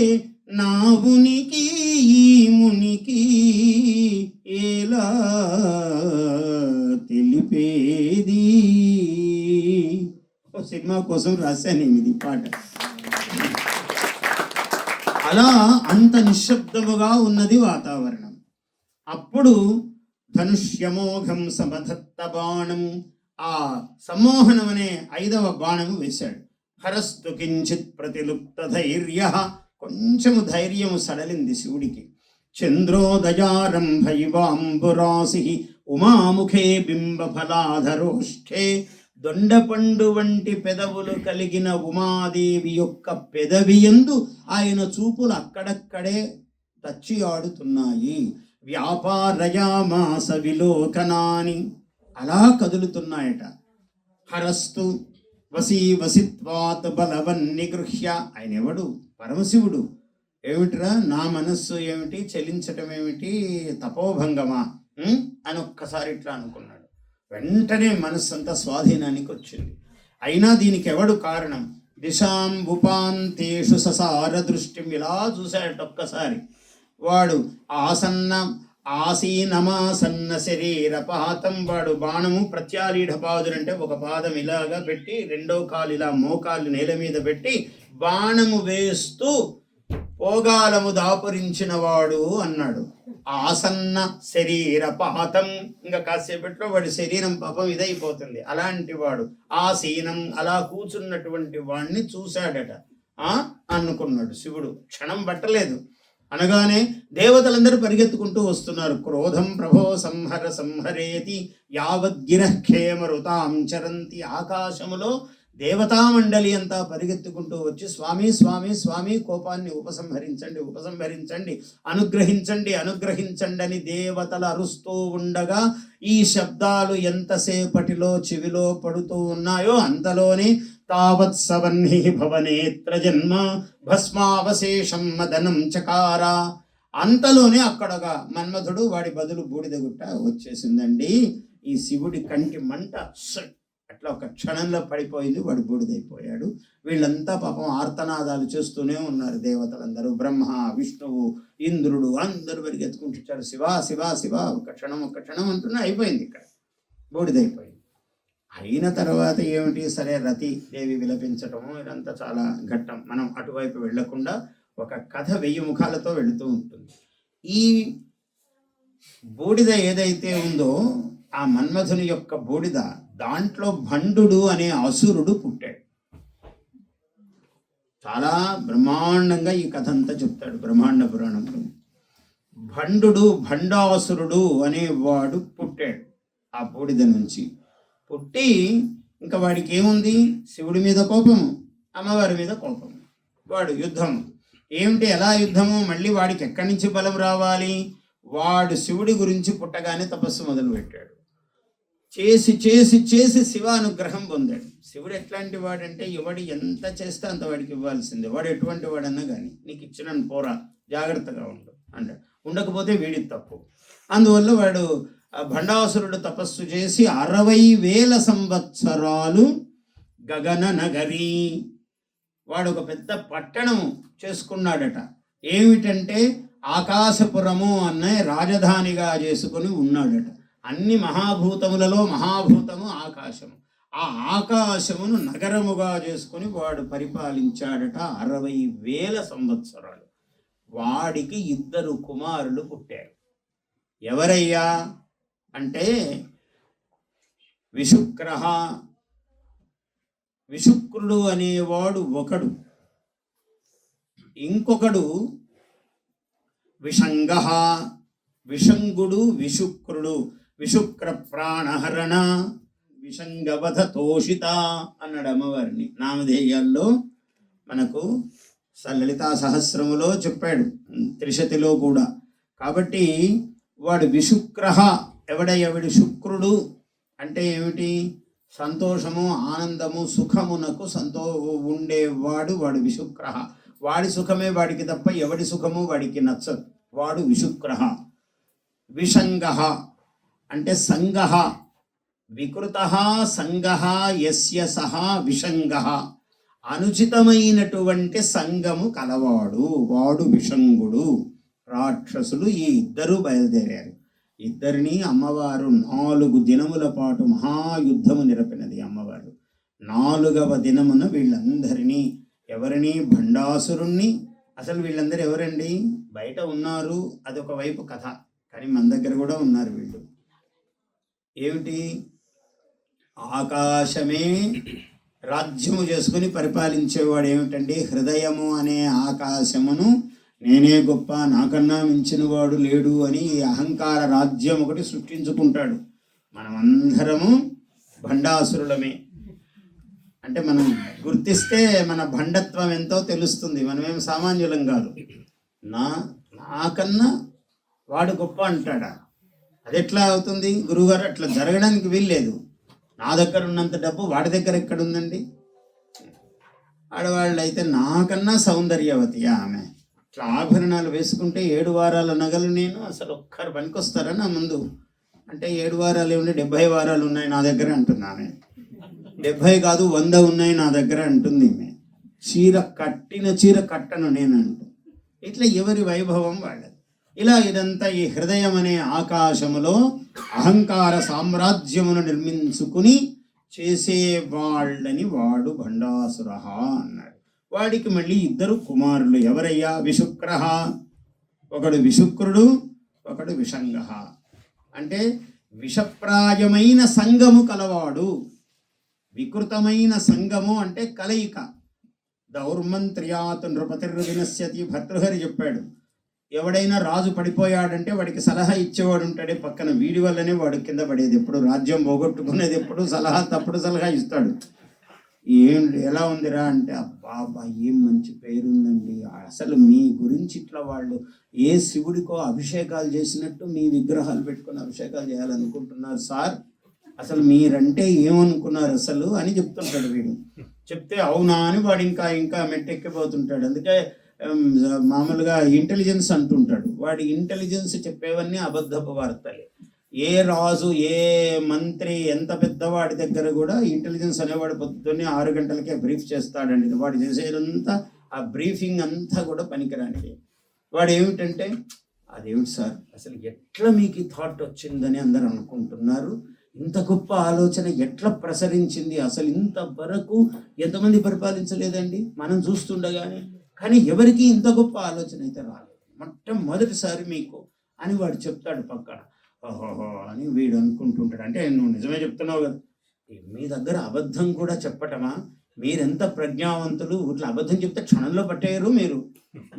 S1: నా ఉనికి ఈ మునికి ఎలా తెలిపేది. ఓ సినిమా కోసం రాశాను ఇది పాట. అలా అంత నిశ్శబ్దముగా ఉన్నది వాతావరణం. అప్పుడు ధనుష్యమోఘం సమధత్త బాణం, ఆ సమ్మోహనం అనే 5వ బాణము వేశాడు. హరస్తు కించిత్ ప్రతిలుప్త ధైర్య. కొంచెము ధైర్యము సడలింది శివుడికి. చంద్రోదయారంభైవాంబురాశి. ఉమాముఖే బింబఫలాధరోష్ఠే దొండపండు వంటి పెదవులు కలిగిన ఉమాదేవి యొక్క పెదవియందు ఆయన చూపులు అక్కడక్కడే తచ్చి ఆడుతున్నాయి. వ్యాపారయామాస విలోకనాని, అలా కదులుతున్నాయట. హరస్తు వసీవసిత్వాత్ బలవన్నిగృహ్య, ఆయన ఎవడు? పరమశివుడు. ఏమిట్రా నా మనస్సు ఏమిటి, చలించటం ఏమిటి, తపోభంగమా అని ఒక్కసారి ఇట్లా అనుకున్నాడు. వెంటనే మనస్సు అంతా స్వాధీనానికి వచ్చింది. అయినా దీనికి ఎవడు కారణం? దిశాం ఉపాంతేషు ససార దృష్టిం, ఇలా చూశాడట ఒక్కసారి. వాడు ఆసీనమాసన్న శరీరపాతం, వాడు బాణము ప్రత్యాలీఢపాదులు అంటే ఒక పాదం ఇలాగా పెట్టి రెండో కాలు ఇలా మోకాలు నేల మీద పెట్టి బాణము వేస్తూ పోగాలము దాపురించిన వాడు అన్నాడు. ఆసన్న శరీరపాతం, ఇంకా కాసేపట్లో వాడి శరీరం పాపం ఇదైపోతుంది. అలాంటి వాడు ఆసీనం, అలా కూర్చున్నటువంటి వాడిని చూశాడట. అనుకున్నాడు శివుడు. క్షణం పట్టలేదు. అనగానే దేవతలందరూ పరిగెత్తుకుంటూ వస్తున్నారు. క్రోధం ప్రభో సంహర సంహరేతి యావద్గిరఃఖేమరుతాం చరంతి. ఆకాశములో దేవతామండలి అంతా పరిగెత్తుకుంటూ వచ్చి స్వామి స్వామి స్వామి కోపాన్ని ఉపసంహరించండి ఉపసంహరించండి, అనుగ్రహించండి అనుగ్రహించండి అని దేవతలు అరుస్తూ ఉండగా ఈ శబ్దాలు ఎంతసేపటిలో చెవిలో పడుతూ ఉన్నాయో అంతలోనే తావత్సవన్హి భవనేత్ర జన్మ భస్మావశేషం మదనం చకార. అంతలోనే అక్కడగా మన్మధుడు వాడి బదులు బూడిదగుట్ట వచ్చేసిందండి. ఈ శివుడి కంటి మంట అట్లా ఒక క్షణంలో పడిపోయింది. వాడు బూడిదైపోయాడు. వీళ్ళంతా పాపం ఆర్తనాదాలు చేస్తూనే ఉన్నారు. దేవతలందరూ, బ్రహ్మ విష్ణువు ఇంద్రుడు అందరూ పరిగెత్తుకుంటారు. శివ శివ శివ, ఒక క్షణం అంటున్నా అయిపోయింది. ఇక్కడ బూడిదైపోయింది. అయిన తర్వాత ఏమిటి, సరే రతి దేవి విలపించటము ఇదంతా చాలా ఘట్టం. మనం అటువైపు వెళ్లకుండా ఒక కథ 1000 ముఖాలతో వెళుతూ ఉంటుంది. ఈ బూడిద ఏదైతే ఉందో ఆ మన్మధుని యొక్క బూడిద, దాంట్లో భండు అనే అసురుడు పుట్టాడు. చాలా బ్రహ్మాండంగా ఈ కథ అంతా చెప్తాడు బ్రహ్మాండ పురాణంలో. భండాసురుడు అనేవాడు పుట్టాడు ఆ బూడిద నుంచి. పుట్టి ఇంకా వాడికి ఏముంది, శివుడి మీద కోపము, అమ్మవారి మీద కోపము. వాడు యుద్ధం ఏమిటి, ఎలా యుద్ధము, మళ్ళీ వాడికి ఎక్కడి నుంచి బలం రావాలి? వాడు శివుడి గురించి పుట్టగానే తపస్సు మొదలుపెట్టాడు. చేసి చేసి చేసి శివానుగ్రహం పొందాడు. శివుడు ఎట్లాంటి వాడంటే ఎవడు ఎంత చేస్తే అంత వాడికి ఇవ్వాల్సిందే. వాడు ఎటువంటి వాడన్నా కానీ నీకు ఇచ్చినాను పోరా, జాగ్రత్తగా ఉండు అంటాడు. ఉండకపోతే వీడి తప్పు. అందువల్ల వాడు భండాసురుడు తపస్సు చేసి 60,000 సంవత్సరాలు గగన నగరి, వాడు ఒక పెద్ద పట్టణం చేసుకున్నాడట. ఏమిటంటే ఆకాశపురము అన్న రాజధానిగా చేసుకుని ఉన్నాడట. అన్ని మహాభూతములలో మహాభూతము ఆకాశము. ఆ ఆకాశమును నగరముగా చేసుకుని వాడు పరిపాలించాడట 60,000 సంవత్సరాలు. వాడికి 2 కుమారులు పుట్టారు. ఎవరయ్యా అంటే విశుక్రుడు అనేవాడు ఒకడు, ఇంకొకడు విషంగుడు విశుక్రుడు. విశుక్ర ప్రాణహరణ విషంగవధ తోషిత అన్నాడు అమ్మవారిని. నామధేయాల్లో మనకు లలితా సహస్రములో చెప్పాడు, త్రిశతిలో కూడా. కాబట్టి వాడు విశుక్ర. ఎవడు శుక్రుడు అంటే ఏమిటి, సంతోషము ఆనందము సుఖమునకు ఉండేవాడు వాడు విశుక్ర. వాడి సుఖమే వాడికి తప్ప ఎవడి సుఖము వాడికి నచ్చదు. వాడు విశుక్ర. విషంగ అంటే సంగ, వికృత సంగ యస్య సహ విషంగ, అనుచితమైనటువంటి సంగము కలవాడు వాడు విషంగుడు. రాక్షసులు ఈ 2 బయలుదేరారు. 2 అమ్మవారు 4 దినముల పాటు మహాయుద్ధము నిరపినది అమ్మవారు. 4వ దినమున వీళ్ళందరినీ, ఎవరిని, భండాసురుణ్ణి. అసలు వీళ్ళందరూ ఎవరండి, బయట ఉన్నారు అదొక వైపు కథ, కానీ మన దగ్గర కూడా ఉన్నారు వీళ్ళు. ఏమిటి, ఆకాశమే రాజ్యము చేసుకుని పరిపాలించేవాడు. ఏమిటండి, హృదయము అనే ఆకాశమును నేనే గొప్ప, నాకన్నా మించిన వాడు లేడు అని ఈ అహంకార రాజ్యం ఒకటి సృష్టించుకుంటాడు. మనమందరము భండాసురులమే. అంటే మనం గుర్తిస్తే మన భండత్వం ఎంతో తెలుస్తుంది. మనమేం సామాన్యులం కాదు. నాకన్నా వాడు గొప్ప అంటాడా? అది ఎట్లా అవుతుంది గురువుగారు? అట్లా జరగడానికి వీల్లేదు. నా దగ్గర ఉన్నంత డబ్బు వాడి దగ్గర ఎక్కడుందండి? ఆడవాళ్ళు అయితే నాకన్నా సౌందర్యవతి ఆమె, ఇట్లా ఆభరణాలు వేసుకుంటే 7 వారాల నగలు నేను అసలు ఒక్కరు పనికొస్తారా నా ముందు అంటే 7 వారాలు ఏమిటి 70 వారాలు ఉన్నాయి నా దగ్గర అంటుంది ఆమె. 70 కాదు 100 ఉన్నాయి నా దగ్గర అంటుంది ఆమె. కట్టిన చీర కట్టను నేను అంటూ. ఇట్లా ఎవరి వైభవం వాళ్ళది. ఇలా ఇదంతా ఈ హృదయం అనే ఆకాశములో అహంకార సామ్రాజ్యమును నిర్మించుకుని చేసేవాళ్ళని వాడు భండాసుర అన్నాడు. వాడికి మళ్ళీ 2 కుమారులు. ఎవరయ్యా? విశుక్ర, ఒకడు విశుక్రుడు, ఒకడు విషంగ. అంటే విషప్రాయమైన సంగము కలవాడు. వికృతమైన సంగము అంటే కలయిక. దౌర్మంత్ర్యాత్ నృపతిర్వినశ్యతి భర్తృహరి చెప్పాడు. ఎవడైనా రాజు పడిపోయాడంటే వాడికి సలహా ఇచ్చేవాడు ఉంటాడే పక్కన, వీడి వల్లనే వాడు కింద పడేది. ఎప్పుడు రాజ్యం పోగొట్టుకునేది ఎప్పుడు తప్పుడు సలహా ఇస్తాడు. ఎలా ఉందిరా అంటే, అబ్బా ఏం మంచి పేరుందండి, అసలు మీ గురించి ఇట్లా వాళ్ళు ఏ శివుడికో అభిషేకాలు చేసినట్టు మీ విగ్రహాలు పెట్టుకొని అభిషేకాలు చేయాలనుకుంటున్నారు సార్, అసలు మీరంటే ఏమనుకున్నారు అసలు అని చెప్తుంటాడు వీడు. చెప్తే అవునా అని వాడు ఇంకా మెట్టెక్కిపోతుంటాడు. అందుకే మామూలుగా ఇంటెలిజెన్స్ అంటుంటాడు. వాడి ఇంటెలిజెన్స్ చెప్పేవన్నీ అబద్ధపు వార్తలే. ఏ రాజు ఏ మంత్రి ఎంత పెద్దవాడి దగ్గర కూడా ఇంటెలిజెన్స్ అనేవాడు పొద్దున్నే 6 గంటలకే బ్రీఫ్ చేస్తాడండి. వాడు చేసేదంతా ఆ బ్రీఫింగ్ అంతా కూడా పనికిరానిది. వాడు ఏమిటంటే, అదేమిటి సార్ అసలు ఎట్లా మీకు ఈ థాట్ వచ్చిందని అందరూ అనుకుంటున్నారు, ఇంత గొప్ప ఆలోచన ఎట్లా ప్రసరించింది, అసలు ఇంతవరకు ఎంతమంది పరిపాలించలేదండి మనం చూస్తుండగానే, కానీ ఎవరికి ఇంత గొప్ప ఆలోచన అయితే రాలేదు, మొట్టమొదటిసారి మీకు అని వాడు చెప్తాడు పక్కన. ఓహోహో అని వీడు అనుకుంటుంటాడు. అంటే నువ్వు నిజమే చెప్తున్నావు కదా, మీ దగ్గర అబద్ధం కూడా చెప్పటమా, మీరెంత ప్రజ్ఞావంతులు, ఇట్లా అబద్ధం చెప్తే క్షణంలో పట్టేయరు మీరు,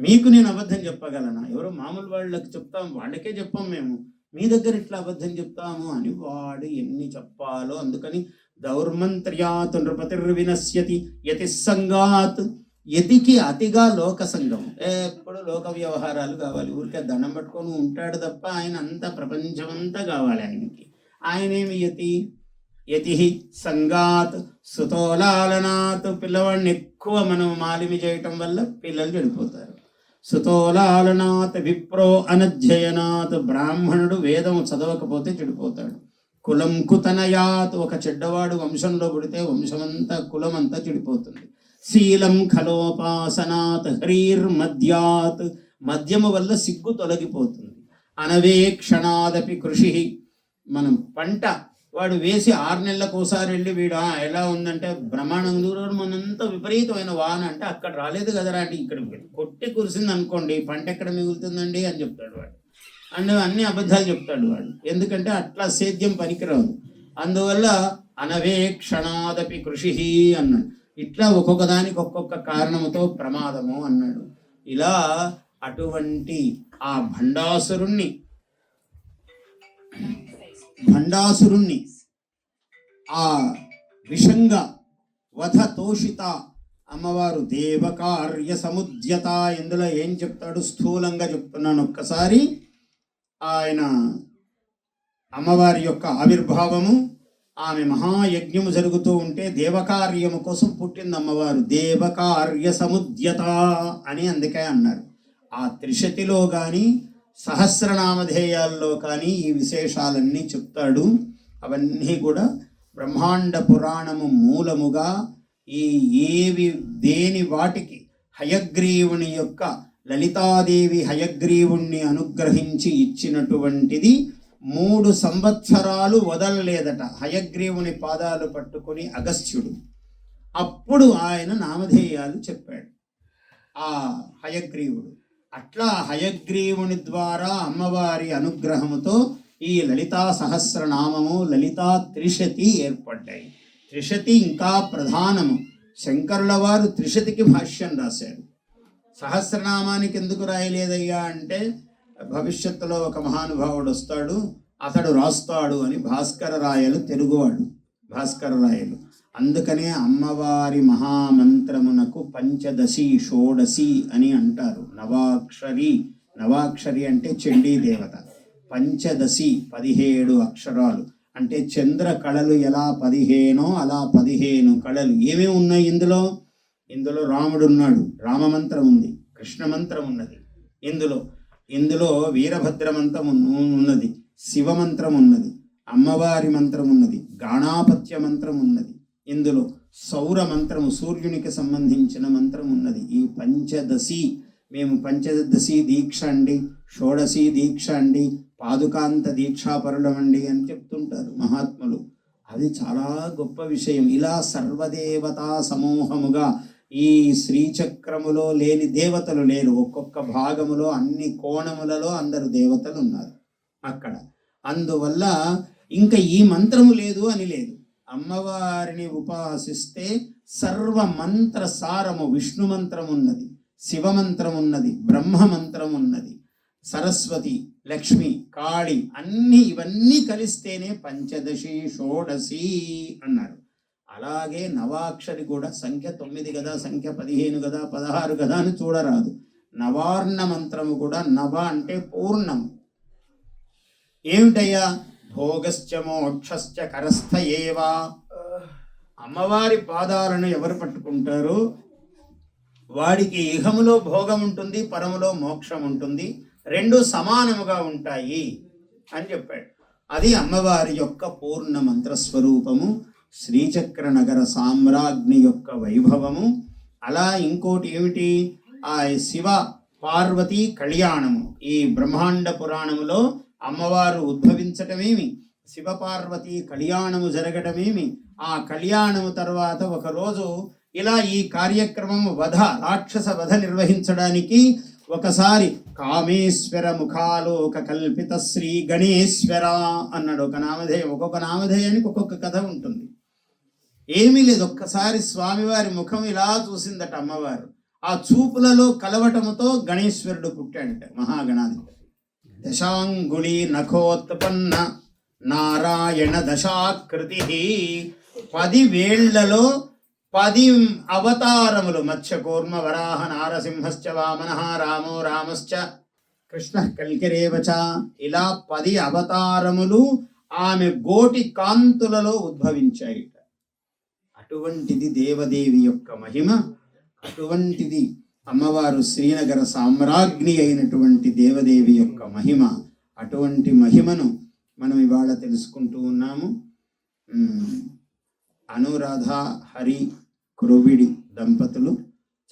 S1: మీకు నేను అబద్ధం చెప్పగలనా, ఎవరో మామూలు వాళ్ళకి చెప్తాం వాళ్ళకే చెప్పాం మేము, మీ దగ్గర ఇట్లా అబద్ధం చెప్తాము అని వాడు ఎన్ని చెప్పాలో. అందుకని దౌర్మంత్ర్యాత్ నృపతిర్వినశ్యతి యతి సంగాత్, యతికి అతిగా లోక సంఘం, ఎప్పుడు లోక వ్యవహారాలు కావాలి, ఊరికే దండం పట్టుకొని ఉంటాడు తప్ప ఆయన అంతా ప్రపంచమంతా కావాలి ఆయనకి. ఆయనేమి యతి సంగాత్ సుతోలాలనాత్, పిల్లవాడిని ఎక్కువ మనం మాలిమి చేయటం వల్ల పిల్లలు చెడిపోతారు. సుతోలాలనాత్ విప్రో అనధ్యయనాత్, బ్రాహ్మణుడు వేదం చదవకపోతే చెడిపోతాడు. కులం కుతనయాత్, ఒక చెడ్డవాడు వంశంలో పుడితే వంశమంతా కులమంతా చెడిపోతుంది. శీలం ఖలోపాసనాత్ హ్రీర్మద్యాత్, మద్యము వల్ల సిగ్గు తొలగిపోతుంది. అనవేక్షణాదపి కృషి, మనం పంట వాడు వేసి 6 నెలలకు ఒకసారి వెళ్ళి వీడు ఎలా ఉందంటే బ్రహ్మాండం దూరం మనంతా విపరీతమైన వాన అంటే అక్కడ రాలేదు కదరా అంటే ఇక్కడ కొట్టి కురిసింది అనుకోండి పంట ఎక్కడ మిగులుతుందండి అని చెప్తాడు వాడు. అంటే అన్ని అబద్ధాలు చెప్తాడు వాడు, ఎందుకంటే అట్లా సేద్యం పనికిరాదు. అందువల్ల అనవేక్షణాదపి కృషి అన్నాడు. ఇట్లా ఒక్కొక్క దానికి ఒక్కొక్క కారణముతో ప్రమాదము అన్నాడు. ఇలా అటువంటి ఆ భండాసురుణ్ణి ఆ విషంగా వధ తోషిత అమ్మవారు దేవకార్య సముద్యత, ఇందులో ఏం చెప్తాడు స్థూలంగా చెప్తున్నాను ఒక్కసారి. ఆయన అమ్మవారి యొక్క ఆవిర్భావము, ఆమె మహాయజ్ఞము జరుగుతూ ఉంటే దేవకార్యము కోసం పుట్టింది అమ్మవారు, దేవకార్య సముద్యత అని అందుకే అన్నారు. ఆ త్రిశతిలో కానీ సహస్రనామధేయాల్లో కానీ ఈ విశేషాలన్నీ చెప్తాడు. అవన్నీ కూడా బ్రహ్మాండ పురాణము మూలముగా దేని వాటికి హయగ్రీవుని యొక్క లలితాదేవి హయగ్రీవుణ్ణి అనుగ్రహించి ఇచ్చినటువంటిది. 3 సంవత్సరాలు వదలలేదట హయగ్రీవుని పాదాలు పట్టుకుని అగస్త్యుడు. అప్పుడు ఆయన నామధేయాలు చెప్పాడు ఆ హయగ్రీవుడు. అట్లా హయగ్రీవుని ద్వారా అమ్మవారి అనుగ్రహముతో ఈ లలితా సహస్రనామము లలితా త్రిశతి ఏర్పడ్డాయి. త్రిశతి ఇంకా ప్రధానము. శంకరుల వారు త్రిశతికి భాష్యం రాశారు. సహస్రనామానికి ఎందుకు రాయలేదయ్యా అంటే, భవిష్యత్తులో ఒక మహానుభావుడు వస్తాడు, అతడు రాస్తాడు అని భాస్కర రాయలు తెలుగువాడు, భాస్కర రాయలు. అందుకనే అమ్మవారి మహామంత్రమునకు పంచదశి షోడశి అని అంటారు. నవాక్షరి అంటే చండీ దేవత. పంచదశి 17 అక్షరాలు అంటే చంద్ర కళలు ఎలా 15 అలా 15 కళలు. ఏమేమి ఉన్నాయి ఇందులో? ఇందులో రాముడు ఉన్నాడు, రామమంత్రం ఉంది, కృష్ణ మంత్రం ఉన్నది, ఇందులో వీరభద్ర మంత్రం ఉన్నది, శివమంత్రం ఉన్నది, అమ్మవారి మంత్రం ఉన్నది, గాణాపత్య మంత్రం ఉన్నది, ఇందులో సౌర మంత్రము సూర్యునికి సంబంధించిన మంత్రం ఉన్నది. ఈ పంచదశి, మేము పంచదశి దీక్ష అండి, షోడశి దీక్ష అండి, పాదుకాంత దీక్షాపరులం అండి అని చెప్తుంటారు మహాత్ములు. అది చాలా గొప్ప విషయం. ఇలా సర్వదేవతా సమూహముగా ఈ శ్రీచక్రములో లేని దేవతలు లేరు. ఒక్కొక్క భాగములో అన్ని కోణములలో అందరు దేవతలు ఉన్నారు అక్కడ. అందువల్ల ఇంకా ఈ మంత్రము లేదు అని లేదు. అమ్మవారిని ఉపాసిస్తే సర్వ మంత్ర సారము, విష్ణు మంత్రం ఉన్నది, శివమంత్రం ఉన్నది, బ్రహ్మ మంత్రం ఉన్నది, సరస్వతి, లక్ష్మి, కాళి అన్ని ఇవన్నీ కలిస్తేనే పంచదశి షోడశి అన్నారు. అలాగే నవాక్షరి కూడా సంఖ్య 9 కదా, సంఖ్య 15 కదా, 16 కదా అని చూడరాదు. నవార్ణ మంత్రము కూడా, నవ అంటే పూర్ణము. ఏమిటయ్యా? భోగశ్చ మోక్షశ్చ కరస్థ ఏవా. అమ్మవారి పాదాలను ఎవరు పట్టుకుంటారో వాడికి ఇహములో భోగం ఉంటుంది, పరములో మోక్షం ఉంటుంది, రెండు సమానముగా ఉంటాయి అని చెప్పాడు. అది అమ్మవారి యొక్క పూర్ణ మంత్రస్వరూపము, శ్రీచక్ర నగర సామ్రాజ్ఞి యొక్క వైభవము. అలా ఇంకోటి ఏమిటి? ఆ శివ పార్వతీ కళ్యాణము. ఈ బ్రహ్మాండ పురాణములో అమ్మవారు ఉద్భవించటమేమి, శివపార్వతీ కళ్యాణము జరగటమేమి, ఆ కళ్యాణము తర్వాత ఒకరోజు ఇలా ఈ కార్యక్రమం రాక్షస వధ నిర్వహించడానికి ఒకసారి కామేశ్వర ముఖాలోక కల్పిత శ్రీ గణేశ్వర అన్నాడు ఒక నామధేయం. ఒక్కొక్క నామధేయానికి ఒక్కొక్క కథ ఉంటుంది. ఏమీ లేదు, ఒక్కసారి స్వామివారి ముఖం ఇలా చూసిందట అమ్మవారు. ఆ చూపులలో కలవటముతో గణేశ్వరుడు పుట్టాడట, మహాగణాధిపతి. దశాంగుళి నఖోత్పన్న నారాయణ దశాకృతి. 10 వేళ్లలో 10 అవతారములు, మత్స్యకూర్మ వరాహ నారసింహశ్చ వామనః రామో రామశ్చ కృష్ణ కల్కిరేవచ. ఇలా 10 అవతారములు ఆమె గోటి కాంతులలో ఉద్భవించాయి. అటువంటిది దేవదేవి యొక్క మహిమ, అటువంటిది అమ్మవారు శ్రీనగర సామ్రాజ్ఞి అయినటువంటి దేవదేవి యొక్క మహిమ. అటువంటి మహిమను మనం ఇవాళ తెలుసుకుంటూ ఉన్నాము. అనురాధ హరి క్రోవిడి దంపతులు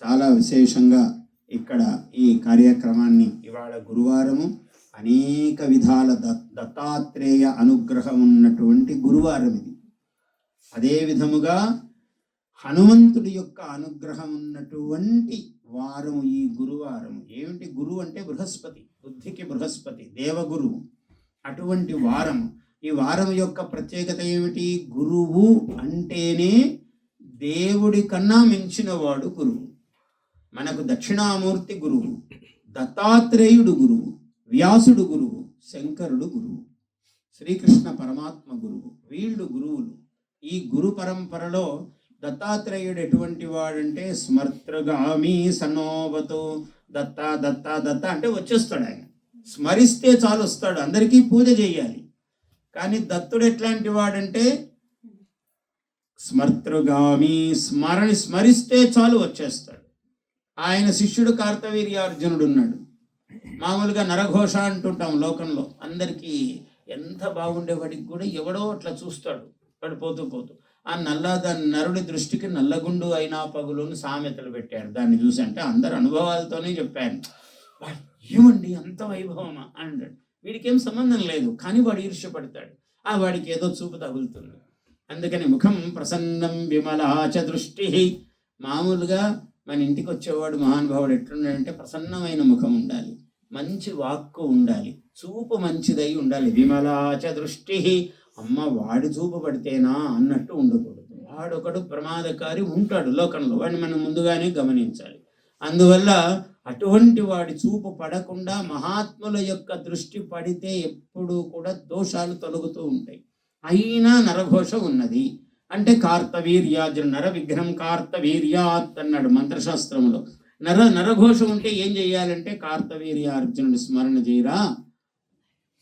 S1: చాలా విశేషంగా ఇక్కడ ఈ కార్యక్రమాన్ని, ఇవాళ గురువారము, అనేక విధాల దత్తాత్రేయ అనుగ్రహం ఉన్నటువంటి గురువారం ఇది. అదే విధముగా హనుమంతుడి యొక్క అనుగ్రహం ఉన్నటువంటి వారము ఈ గురువారం. ఏమిటి? గురువు అంటే బృహస్పతి, బుద్ధికి బృహస్పతి, దేవగురువు. అటువంటి వారం. ఈ వారం యొక్క ప్రత్యేకత ఏమిటి? గురువు అంటేనే దేవుడి కన్నా మించినవాడు గురువు. మనకు దక్షిణామూర్తి గురువు, దత్తాత్రేయుడు గురువు, వ్యాసుడు గురువు, శంకరుడు గురువు, శ్రీకృష్ణ పరమాత్మ గురువు. వీళ్ళు గురువులు. ఈ గురు పరంపరలో దత్తాత్రేయుడు ఎటువంటి వాడంటే స్మర్తృగామి సనోవతు. దత్త దత్త దత్త అంటే వచ్చేస్తాడు ఆయన, స్మరిస్తే చాలు వస్తాడు. అందరికీ పూజ చేయాలి. కానీ దత్తుడు ఎట్లాంటి వాడంటే స్మర్తృగామి, స్మరిస్తే చాలు వచ్చేస్తాడు. ఆయన శిష్యుడు కార్తవీర్యార్జునుడు ఉన్నాడు. మామూలుగా నరఘోష అంటుంటాం లోకంలో. అందరికీ ఎంత బాగుండేవాడికి కూడా ఎవడో అట్లా చూస్తాడు పడిపోతూ పోతూ. ఆ నరుడి దృష్టికి నల్లగుండు అయినా పగులుని సామెతలు పెట్టారు. దాన్ని చూసి అంటే అందరు అనుభవాలతోనే చెప్పాను. ఏమండి అంత వైభవమా అన్నాడు. వీడికి ఏం సంబంధం లేదు, కానీ వాడు ఈర్ష్యపడతాడు. వాడికి ఏదో చూపు తగులుతుంది. అందుకని ముఖం ప్రసన్నం విమలాచ దృష్టి. మామూలుగా మన ఇంటికి వచ్చేవాడు మహానుభావుడు ఎట్లున్నాడంటే ప్రసన్నమైన ముఖం ఉండాలి, మంచి వాక్కు ఉండాలి, చూపు మంచిదై ఉండాలి. విమలాచ దృష్టి. అమ్మ వాడి చూపు పడితేనా అన్నట్టు ఉండకూడదు. వాడొకడు ప్రమాదకారి ఉంటాడు లోకంలో, వాడిని మనం ముందుగానే గమనించాలి. అందువల్ల అటువంటి వాడి చూపు పడకుండా మహాత్ముల యొక్క దృష్టి పడితే ఎప్పుడూ కూడా దోషాలు తొలగుతూ ఉంటాయి. అయినా నరఘోష ఉన్నది అంటే కార్తవీర్యార్జున నర విగ్రహం కార్తవీర్యాత్ అన్నాడు మంత్రశాస్త్రంలో. నరఘోష ఉంటే ఏం చెయ్యాలంటే కార్తవీర్యార్జునుడి స్మరణ చేయరా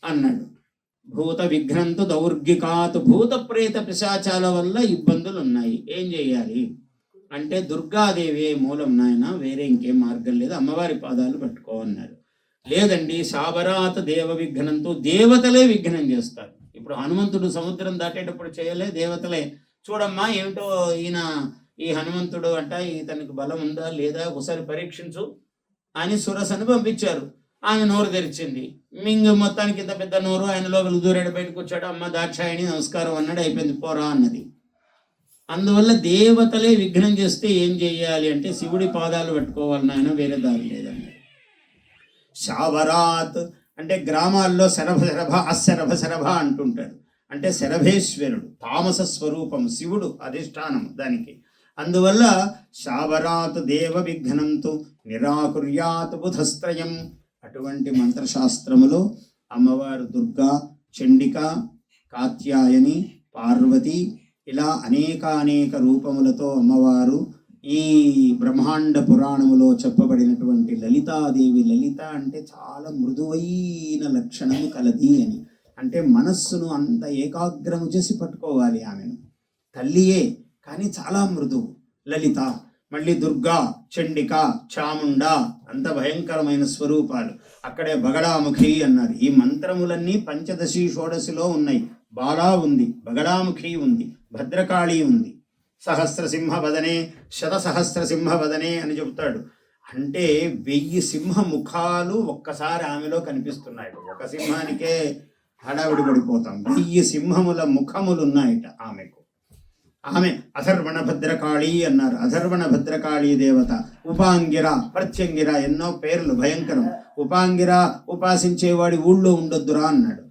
S1: అన్నాడు. భూత విఘ్నంతు దౌర్గికాత్, భూత ప్రేత పిశాచాల వల్ల ఇబ్బందులు ఉన్నాయి, ఏం చేయాలి అంటే దుర్గాదేవి మూలం నాయన, వేరే ఇంకేం మార్గం లేదు, అమ్మవారి పాదాలు పట్టుకో అన్నారు. లేదండి శాబరాత దేవ విఘ్నంతో, దేవతలే విఘ్నం చేస్తారు. ఇప్పుడు హనుమంతుడు సముద్రం దాటేటప్పుడు చేయలే, దేవతలే చూడమ్మా ఏమిటో ఈ హనుమంతుడు అంట, ఇతనికి బలం ఉందా లేదా ఒకసారి పరీక్షించు అని సురసను పంపించారు. ఆమె నోరు తెరిచింది, మింగ మొత్తానికి ఇంత పెద్ద నోరు, ఆయన లోపల దూరాడు, బయటకు వచ్చాడు, అమ్మ దాక్షాయణి నమస్కారం అన్నాడు, అయిపోయింది పోరా అన్నది. అందువల్ల దేవతలే విఘ్నం చేస్తే ఏం చేయాలి అంటే శివుడి పాదాలు పట్టుకోవాలి నాయన, వేరే దారి లేదన్నాడు. శావరాత్ అంటే గ్రామాల్లో శరభ అశరభ అంటుంటారు, అంటే శరభేశ్వరుడు తామస స్వరూపం, శివుడు అధిష్టానం దానికి. అందువల్ల శావరాత్ దేవ విఘ్నంతో నిరాకుర్యాత్ బుధస్త్రయం. అటువంటి మంత్రశాస్త్రములో అమ్మవారు దుర్గా, చండిక, కాత్యాయని, పార్వతి ఇలా అనేక రూపములతో అమ్మవారు ఈ బ్రహ్మాండ పురాణములో చెప్పబడినటువంటి లలితాదేవి. లలిత అంటే చాలా మృదువైన లక్షణము కలది అని, అంటే మనస్సును అంత ఏకాగ్రము చేసి పట్టుకోవాలి ఆమెను. తల్లియే కానీ చాలా మృదువు లలిత. మళ్ళీ దుర్గా, చండిక, చాముండ అంత భయంకరమైన స్వరూపాలు. అక్కడే బగడాముఖి అన్నారు. ఈ మంత్రములన్నీ పంచదశి షోడశిలో ఉన్నాయి. బాలా ఉంది, బగడాముఖి ఉంది, భద్రకాళి ఉంది. సహస్రసింహవదనే శతసహస్రసింహవదనే అని చెబుతాడు. అంటే 1000 సింహ ముఖాలు ఒక్కసారి ఆమెలో కనిపిస్తున్నాయి. ఒక సింహానికే హడావిడి పడిపోతాం. 1000 సింహముల ముఖములు ఉన్నాయట ఆమెకు. ఆమె అధర్వణ భద్రకాళి అన్నారు. అధర్వణ భద్రకాళి దేవత. ఉపాంగిర, ప్రత్యంగిర, ఎన్నో పేర్లు భయంకరం. ఉపాంగిర ఉపాసించేవాడి ఊళ్ళో ఉండొద్దురా అన్నాడు.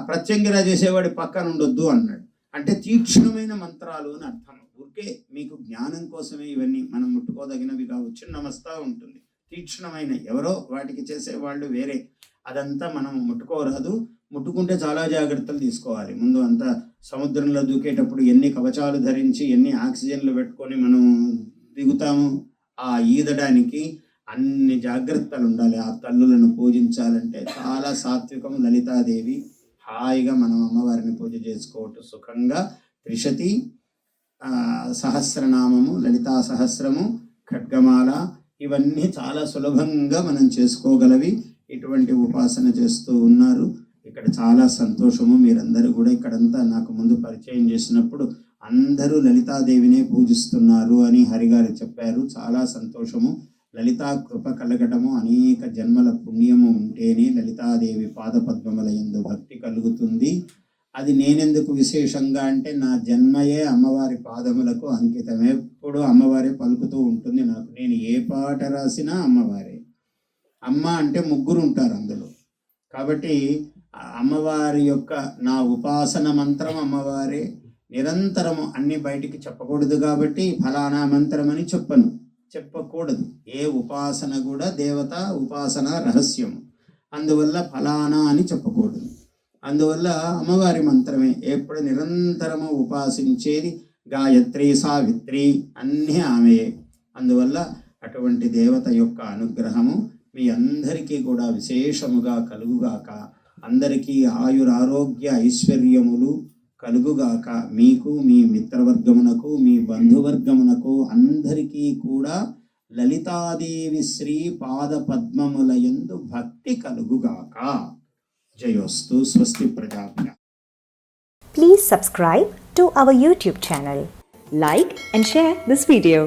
S1: ప్రత్యంగిర చేసేవాడి పక్కన ఉండొద్దు అన్నాడు. అంటే తీక్ష్ణమైన మంత్రాలు అని అర్థం. ఊరికే మీకు జ్ఞానం కోసమే ఇవన్నీ, మనం ముట్టుకోదగినవి కావు. చిన్న మస్తా ఉంటుంది, తీక్ష్ణమైన ఎవరో వాటికి చేసేవాళ్ళు వేరే. అదంతా మనం ముట్టుకోరాదు. ముట్టుకుంటే చాలా జాగ్రత్తలు తీసుకోవాలి. ముందు అంతా సముద్రంలో దూకేటప్పుడు ఎన్ని కవచాలు ధరించి ఎన్ని ఆక్సిజన్లు పెట్టుకొని మనం దిగుతాము. ఆ ఈదడానికి అన్ని జాగ్రత్తలు ఉండాలి. ఆ తల్లులను పూజించాలంటే చాలా సాత్వికము. లలితాదేవి హాయిగా మనం అమ్మవారిని పూజ చేసుకోవటం సుఖంగా. త్రిశతి సహస్రనామము, లలితా సహస్రము, ఖడ్గమాల ఇవన్నీ చాలా సులభంగా మనం చేసుకోగలవి. ఇటువంటి ఉపాసన చేస్తూ ఉన్నారు. ఇక్కడ చాలా సంతోషము. మీరందరూ కూడా ఇక్కడంతా నాకు ముందు పరిచయం చేసినప్పుడు అందరూ లలితాదేవినే పూజిస్తున్నారు అని హరిగారు చెప్పారు. చాలా సంతోషము. లలితా కృప కలగటము, అనేక జన్మల పుణ్యము ఉంటేనే లలితాదేవి పాదపద్మముల యందు భక్తి కలుగుతుంది. అది నేనెందుకు విశేషంగా అంటే నా జన్మయే అమ్మవారి పాదములకు అంకితమే. ఎప్పుడు అమ్మవారే పలుకుతూ ఉంటుంది నాకు. నేను ఏ పాట రాసినా అమ్మవారే. అమ్మ అంటే 3 ఉంటారు అందులో. కాబట్టి అమ్మవారి యొక్క నా ఉపాసన మంత్రం అమ్మవారే. నిరంతరము అన్ని బయటికి చెప్పకూడదు కాబట్టి ఫలానా మంత్రం అని చెప్పకూడదు. ఏ ఉపాసన కూడా దేవత ఉపాసన రహస్యము. అందువల్ల ఫలానా అని చెప్పకూడదు. అందువల్ల అమ్మవారి మంత్రమే ఎప్పుడు నిరంతరము ఉపాసించేది. గాయత్రి, సావిత్రి అన్నీ ఆమెయే. అందువల్ల అటువంటి దేవత యొక్క అనుగ్రహము మీ అందరికీ కూడా విశేషముగా కలుగుగాక. అందరికీ ఆయురారోగ్య ఐశ్వర్యములు కలుగుగాక. మీకు, మీ మిత్రవర్గమునకు, మీ బంధువర్గమునకు అందరికీ కూడా లలితాదేవి శ్రీ పాద పద్మముల యందు భక్తి కలుగుగాక. జయోస్తు. స్వస్తి ప్రజాభ్య.
S2: Please subscribe to our YouTube channel. Like and share this video.